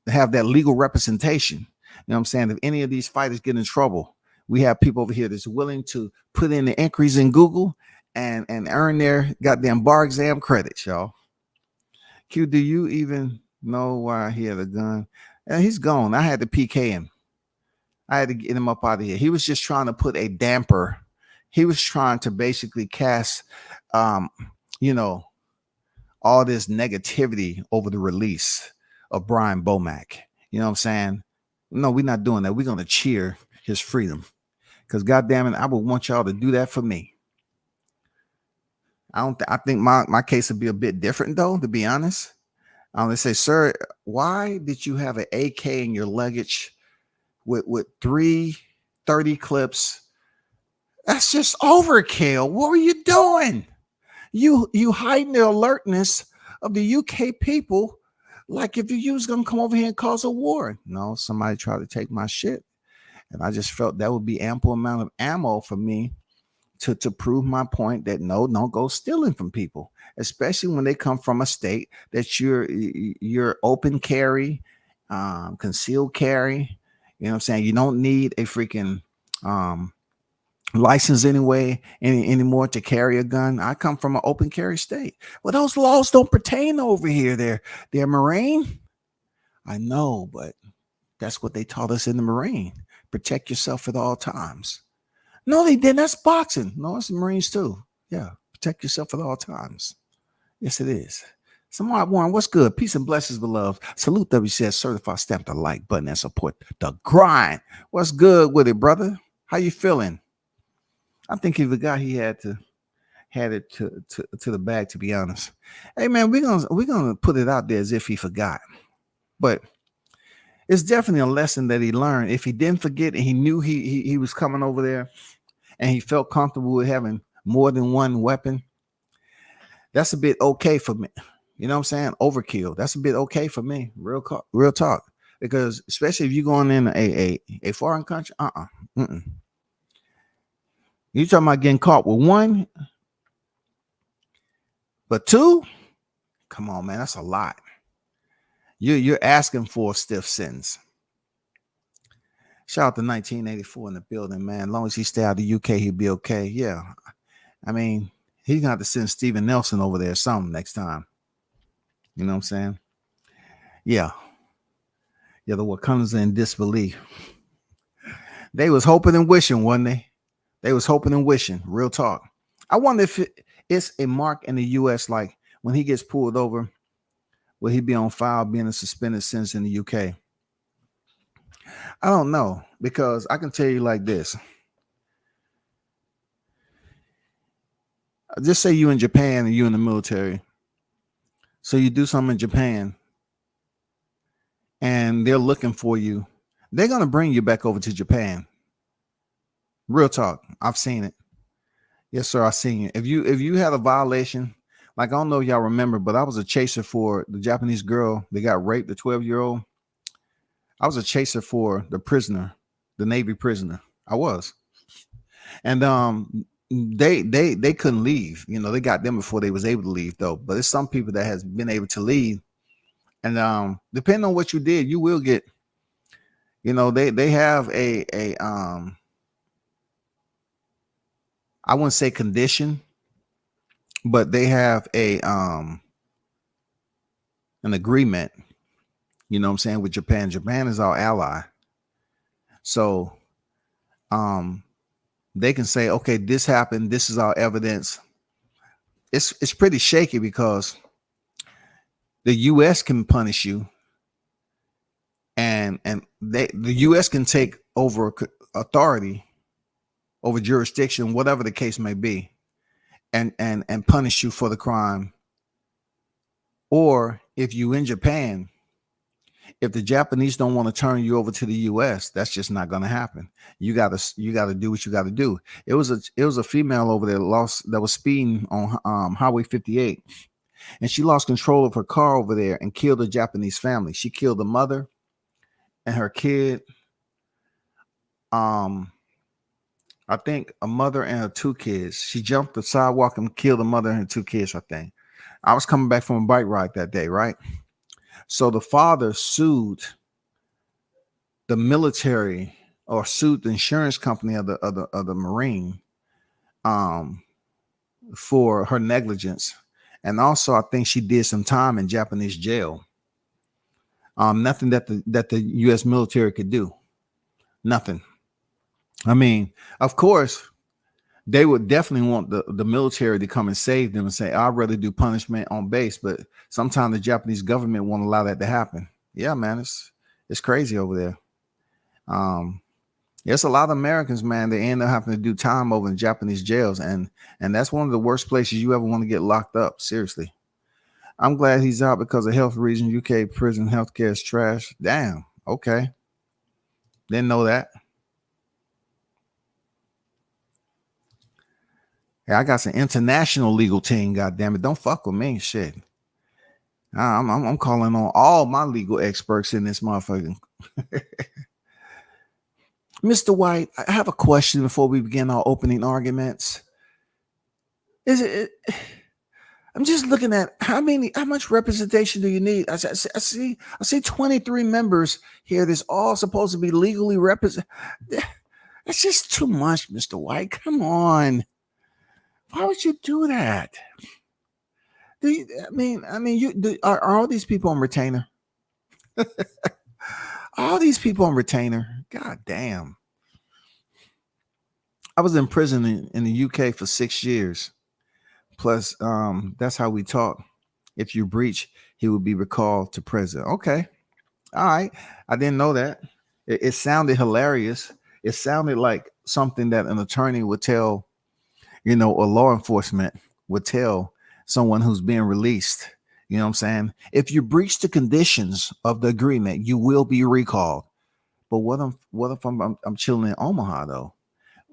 have that legal representation. You know what I'm saying? If any of these fighters get in trouble, we have people over here that's willing to put in the inquiries in Google and earn their goddamn bar exam credits, y'all. Q, do you even know why he had a gun? And he's gone. I had to PK him. I had to get him up out of here. He was just trying to put a damper. He was trying to basically cast, you know, all this negativity over the release of Brian BOMAC. You know what I'm saying? No, we're not doing that. We're going to cheer his freedom. Because goddamn it, I would want y'all to do that for me. I think my case would be a bit different though, to be honest. They say, sir, why did you have an AK in your luggage with 330 clips? That's just overkill. What were you doing? You hiding the alertness of the UK people, like if you was gonna come over here and cause a war. No, somebody tried to take my shit. And I just felt that would be ample amount of ammo for me to prove my point that no, don't go stealing from people, especially when they come from a state that you're open carry, concealed carry. You know what I'm saying? You don't need a freaking um, license anyway anymore to carry a gun. I come from an open carry state. Well, those laws don't pertain over here. They're Marine. I know, but that's what they taught us in the Marine. Protect yourself at all times. No, they didn't. That's boxing. No, it's the Marines too. Yeah, protect yourself at all times. Yes, it is. Samart Warren, what's good? Peace and blessings, beloved. Salute WCS, certified, stamp the like button and support the grind. What's good with it, brother? How you feeling? I think he forgot he had it to the bag, to be honest. Hey man, we're gonna put it out there as if he forgot. But it's definitely a lesson that he learned. If he didn't forget and he knew he was coming over there and he felt comfortable with having more than one weapon, that's a bit okay for me. You know what I'm saying? Overkill. That's a bit okay for me. Real talk. Because especially if you're going in a foreign country, you talking about getting caught with one, but two? Come on, man, that's a lot. You're asking for a stiff sentence. Shout out to 1984 in the building, man. As long as he stay out of the UK, he'll be okay. Yeah. I mean, he's gonna have to send Steven Nelson over there something next time. You know what I'm saying? Yeah. Yeah, the Wakandans in disbelief. They was hoping and wishing, wasn't they? They was hoping and wishing. Real talk. I wonder if it's a mark in the US, like when he gets pulled over, will he be on file being a suspended sentence in the UK? I don't know, because I can tell you like this. Just say you in Japan and you in the military. So you do something in Japan and they're looking for you. They're going to bring you back over to Japan. Real talk. I've seen it. Yes, sir. I've seen it. If you had a violation, like I don't know if y'all remember, but I was a chaser for the Japanese girl that got raped, the 12-year-old. I was a chaser for the prisoner, the Navy prisoner. I was. And they couldn't leave. You know, they got them before they was able to leave, though. But there's some people that has been able to leave. And depending on what you did, you will get, you know, they have a I wouldn't say condition, but they have an agreement, you know what I'm saying, with Japan. Japan is our ally. So they can say, okay, this happened, this is our evidence. It's pretty shaky because the US can punish you, and the US can take over authority over jurisdiction, whatever the case may be, and punish you for the crime. Or if you in Japan, if the Japanese don't want to turn you over to the US, that's just not going to happen. You got to do what you got to do. It was a female over there that was speeding on Highway 58, and she lost control of her car over there and killed a Japanese family. She killed the mother and her kid. I think a mother and her two kids. She jumped the sidewalk and killed the mother and her two kids, I think. I was coming back from a bike ride that day, right? So the father sued the military, or sued the insurance company of the Marine for her negligence. And also, I think she did some time in Japanese jail. Nothing that the U.S. military could do. Nothing. I mean, of course, they would definitely want the military to come and save them and say, I'd rather do punishment on base. But sometimes the Japanese government won't allow that to happen. Yeah, man, it's crazy over there. There's a lot of Americans, man, they end up having to do time over in Japanese jails. And that's one of the worst places you ever want to get locked up. Seriously. I'm glad he's out because of health reasons. UK prison healthcare is trash. Damn. Okay. Didn't know that. Yeah, I got some international legal team. God damn it. Don't fuck with me. Shit. I'm calling on all my legal experts in this motherfucker. Mr. White, I have a question before we begin our opening arguments. Is it? I'm just looking at how much representation do you need? I see 23 members here. That's all supposed to be legally represent. That's just too much, Mr. White. Come on. Why would you do that? Are all these people on retainer? All these people on retainer. God damn. I was in prison in the UK for 6 years. Plus, that's how we talk. If you breach, he would be recalled to prison. Okay. All right. I didn't know that. It sounded hilarious. It sounded like something that an attorney would tell, or law enforcement would tell someone who's being released. You know what I'm saying? If you breach the conditions of the agreement, you will be recalled. But what if I'm chilling in Omaha though?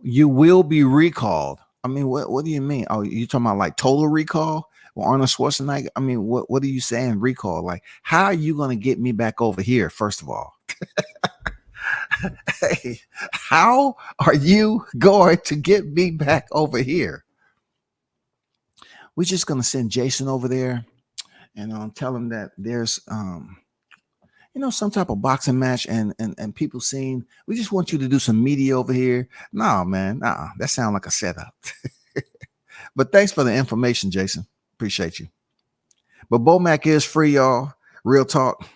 You will be recalled. I mean, what do you mean? Oh, you talking about like total recall or Arnold Schwarzenegger? I mean, what are you saying recall? Like, how are you going to get me back over here? First of all, hey, how are you going to get me back over here? We're just going to send Jason over there and tell him that there's some type of boxing match and people seeing, we just want you to do some media over here. No, man, that sounds like a setup. But thanks for the information, Jason. Appreciate you. But BOMAC is free, y'all. Real talk.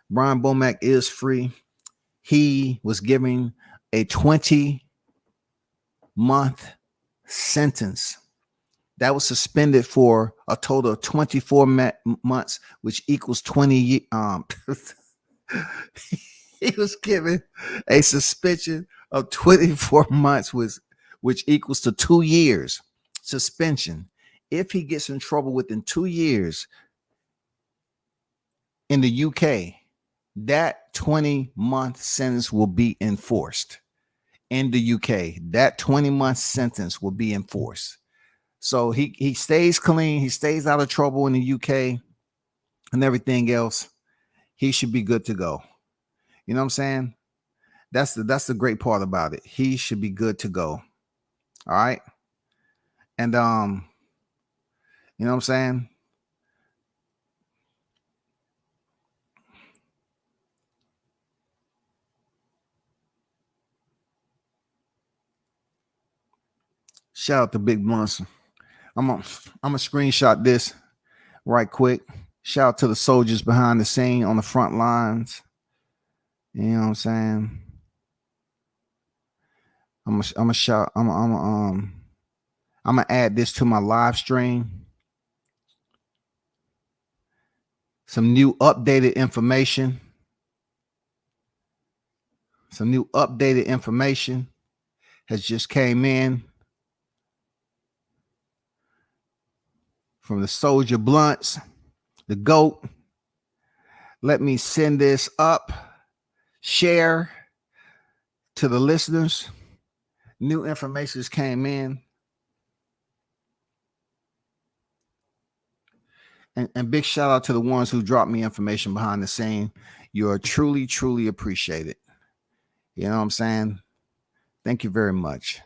Brian BOMAC is free. He was given a 20-month sentence that was suspended for a total of 24 months, which equals 20 he was given a suspension of 24 months, which equals to 2 years suspension. If he gets in trouble within 2 years in the UK, that 20-month sentence will be enforced. In the UK, that 20-month sentence will be enforced. So he stays clean, he stays out of trouble in the UK and everything else. He should be good to go. You know what I'm saying? That's the great part about it. He should be good to go. All right. And you know what I'm saying? Shout out to Big Monster. I'm gonna screenshot this right quick. Shout out to the soldiers behind the scene on the front lines. You know what I'm saying? I'm gonna add this to my live stream. Some new updated information. Some new updated information has just came in from the Soldier Blunts, the GOAT. Let me send this up, share to the listeners. New information just came in. And big shout out to the ones who dropped me information behind the scene. You are truly, truly appreciated. You know what I'm saying? Thank you very much.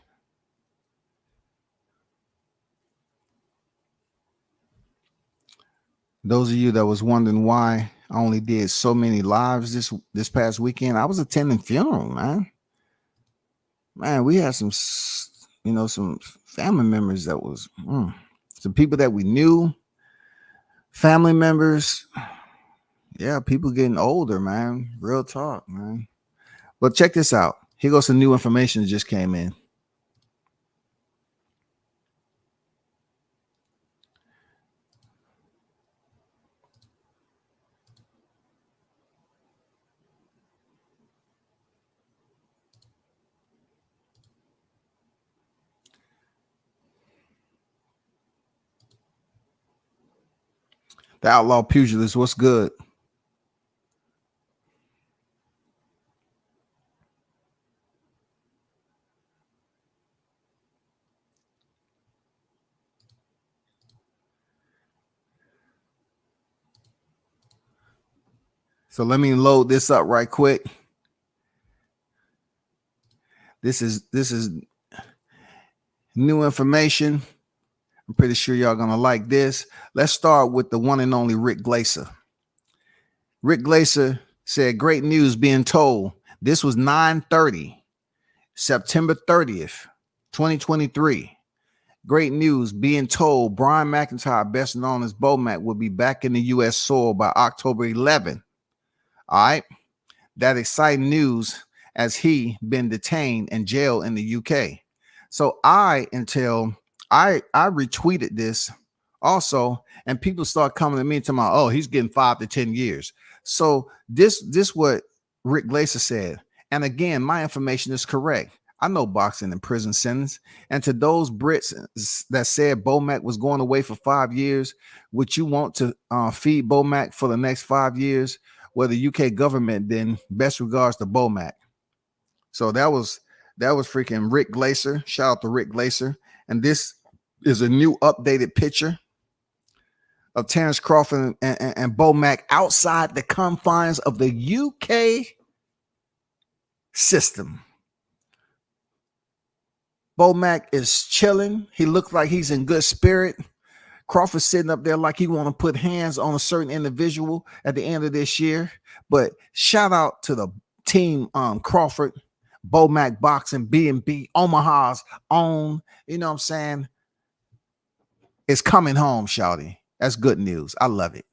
Those of you that was wondering why I only did so many lives this past weekend, I was attending funeral, man. Man, we had some family members that was some people that we knew, family members. Yeah, people getting older, man. Real talk, man. But check this out. Here goes some new information that just came in. The Outlaw Pugilist, what's good? So let me load this up right quick. This is new information. I'm pretty sure y'all gonna like this. Let's start with the one and only Rick Glaser. Rick Glaser said, "Great news being told." This was 9:30, September 30th, 2023. Great news being told Brian McIntyre, best known as BOMAC, will be back in the U.S. soil by October 11th. All right. That exciting news as he been detained and jailed in the UK. So I retweeted this also, and people start coming to me and telling me, oh, he's getting 5 to 10 years. So this what Rick Glaser said. And again, my information is correct. I know boxing and prison sentence. And to those Brits that said BOMAC was going away for 5 years, would you want to feed BOMAC for the next 5 years? Well, the UK government then, best regards to BOMAC. So that was freaking Rick Glaser. Shout out to Rick Glaser. And this is a new updated picture of Terence Crawford and BOMAC outside the confines of the UK system. BOMAC is chilling. He looks like he's in good spirit. Crawford sitting up there like he want to put hands on a certain individual at the end of this year. But shout out to the team, Crawford, BOMAC Boxing, B&B, Omaha's own. You know what I'm saying? It's coming home, shawty. That's good news. I love it.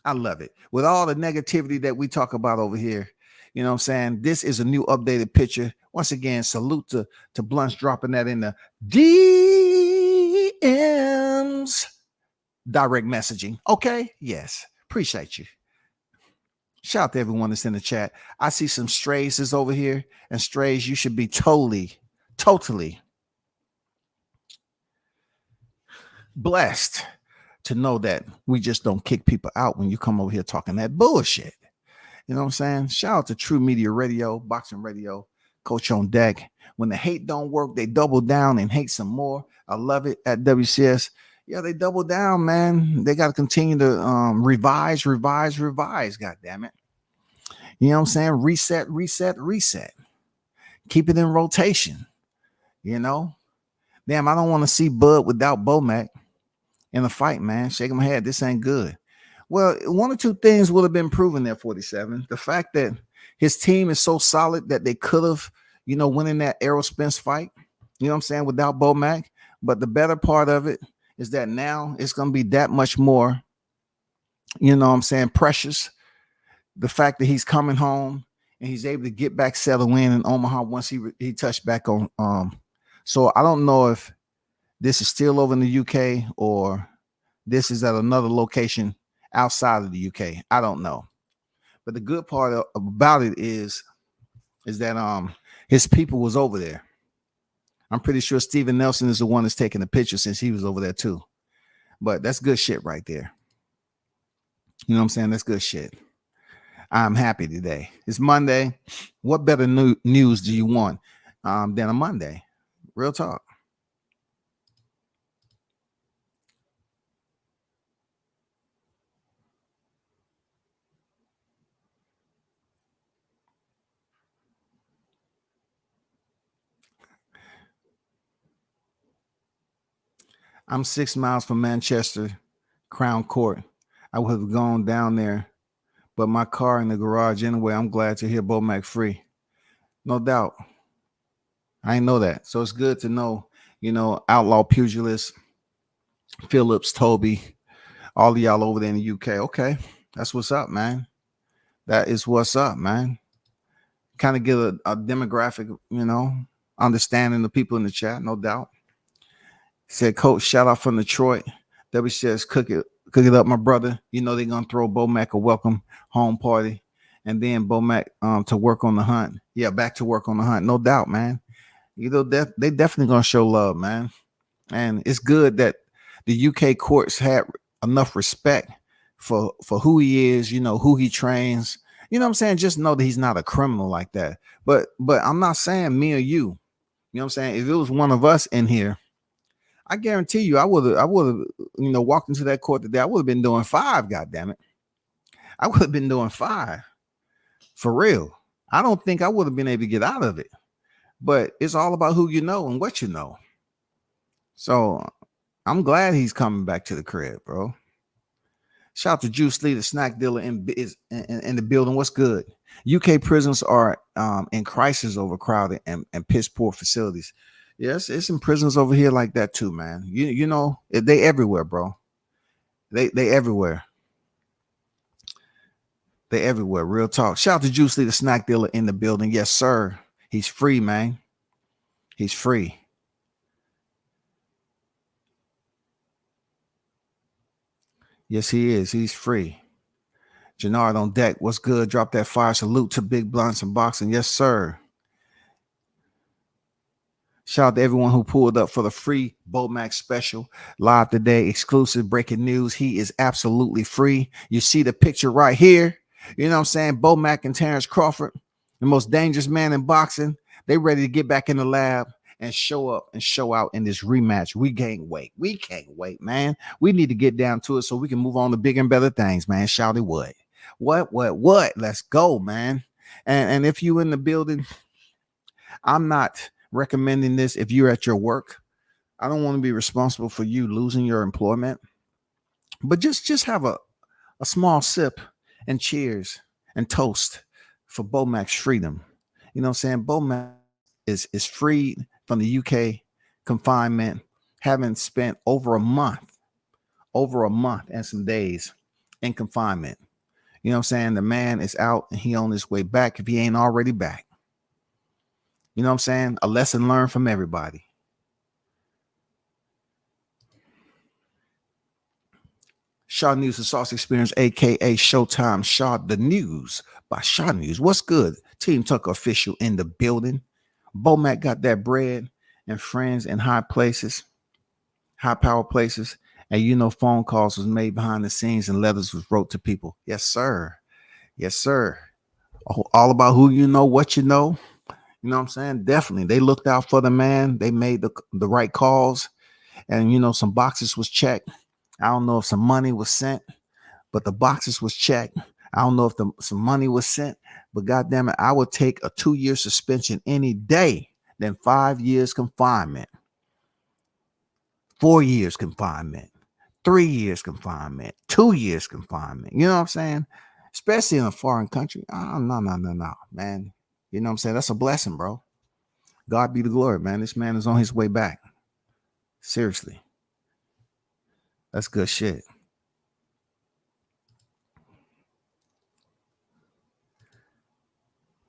I love it. With all the negativity that we talk about over here, you know what I'm saying? This is a new updated picture. Once again, salute to Blunts dropping that in the DMs. Direct messaging. Okay. Yes. Appreciate you. Shout out to everyone that's in the chat. I see some strays is over here. And strays, you should be totally blessed to know that we just don't kick people out when you come over here talking that bullshit. You know what I'm saying? Shout out to True Media Radio, Boxing Radio, Coach on Deck. When the hate don't work, they double down and hate some more. I love it at WCS. Yeah, they double down, man. They got to continue to revise. God damn it. You know what I'm saying? Reset. Keep it in rotation. You know? Damn, I don't want to see Bud without BOMAC in a fight, man. Shaking my head. This ain't good. Well, one or two things would have been proven there, 47. The fact that his team is so solid that they could have, winning that Errol Spence fight, you know what I'm saying, without BOMAC. But the better part of it is that now it's going to be that much more, you know what I'm saying, precious. The fact that he's coming home and he's able to get back settled in Omaha once he touched back on. So I don't know if this is still over in the UK or this is at another location outside of the UK. I don't know. But the good part about it is that his people was over there. I'm pretty sure Steven Nelson is the one that's taking the picture since he was over there too. But that's good shit right there. You know what I'm saying? That's good shit. I'm happy today. It's Monday. What better news do you want than a Monday? Real talk. I'm 6 miles from Manchester, Crown Court. I would have gone down there, but my car in the garage anyway. I'm glad to hear BOMAC free. No doubt. I didn't know that. So it's good to know, Outlaw Pugilist, Phillips, Toby, all of y'all over there in the UK. Okay. That's what's up, man. That is what's up, man. Kind of get a demographic, understanding the people in the chat, no doubt. Said, Coach, shout out from Detroit. W says, cook it up, my brother. They're going to throw BOMAC a welcome home party. And then BOMAC to work on the hunt. Yeah, back to work on the hunt. No doubt, man. They definitely going to show love, man. And it's good that the UK courts had enough respect for who he is, who he trains. You know what I'm saying? Just know that he's not a criminal like that. But I'm not saying me or you. You know what I'm saying? If it was one of us in here, I guarantee you, I would have, walked into that court today. I would have been doing 5. God damn it, I would have been doing 5 for real. I don't think I would have been able to get out of it. But it's all about who you know and what you know. So I'm glad he's coming back to the crib, bro. Shout out to Juice Lee, the snack dealer in the building. What's good? UK prisons are in crisis, overcrowded, and piss poor facilities. Yes, it's some prisons over here like that too, man. You know they everywhere, bro. They everywhere. They everywhere. Real talk. Shout out to Juice Lee, the snack dealer in the building. Yes, sir. He's free, man. He's free. Yes, he is. He's free. Jannard on deck. What's good? Drop that fire. Salute to Big Blunts and Boxing. Yes, sir. Shout out to everyone who pulled up for the free BOMAC special live today. Exclusive breaking news. He is absolutely free. You see the picture right here. You know what I'm saying? BOMAC and Terrence Crawford, the most dangerous man in boxing. They ready to get back in the lab and show up and show out in this rematch. We can't wait. We can't wait, man. We need to get down to it so we can move on to bigger and better things, man. Shout it what? What? Let's go, man. And if you in the building, I'm not recommending this if you're at your work. I don't want to be responsible for you losing your employment, but just have a small sip and cheers and toast for BOMAC's freedom. You know what I'm saying? BOMAC is freed from the UK confinement, having spent over a month and some days in confinement. You know what I'm saying? The man is out and he on his way back if he ain't already back. You know what I'm saying? A lesson learned from everybody. Shaw News and Sauce Experience, a.k.a. Showtime Shaw the News by Shaw News. What's good? Team Tucker official in the building. BOMAC got that bread and friends in high places, high power places. And you know, phone calls was made behind the scenes and letters was wrote to people. Yes, sir. Yes, sir. All about who you know, what you know. You know what I'm saying? Definitely. They looked out for the man. They made the right calls. And, you know, some boxes was checked. I don't know if some money was sent, but the boxes was checked. I don't know if some money was sent, but goddamn it, I would take a 2-year suspension any day than 5 years confinement, 4 years confinement, 3 years confinement, 2 years confinement. You know what I'm saying? Especially in a foreign country. Oh, no, man. You know what I'm saying? That's a blessing, bro. God be the glory, man. This man is on his way back. Seriously. That's good shit.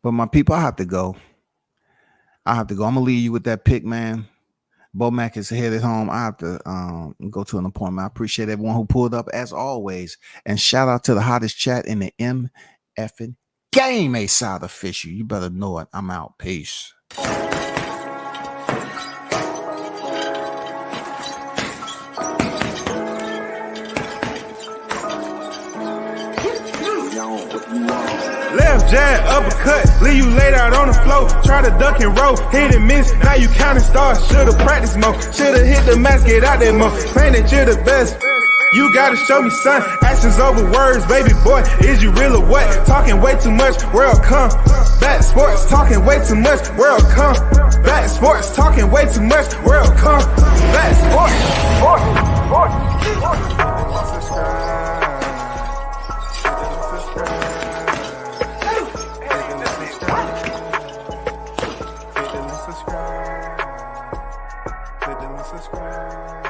But my people, I have to go. I'm going to leave you with that pick, man. BOMAC is headed home. I have to go to an appointment. I appreciate everyone who pulled up as always. And shout out to the hottest chat in the MFing game, A-Side official. You better know it. I'm out. Peace. Left jab, uppercut, leave you laid out on the floor. Try to duck and roll, hit and miss, now you counting stars. Should've practiced more, should've hit the mask, get out there more. Claim that you're the best, you gotta show me son. Actions over words, baby boy, is you real or what? Talking way too much, world come. Back sports, talking way too much, world come. Back sports, talking way too much, world come. Back sports. Subscribe.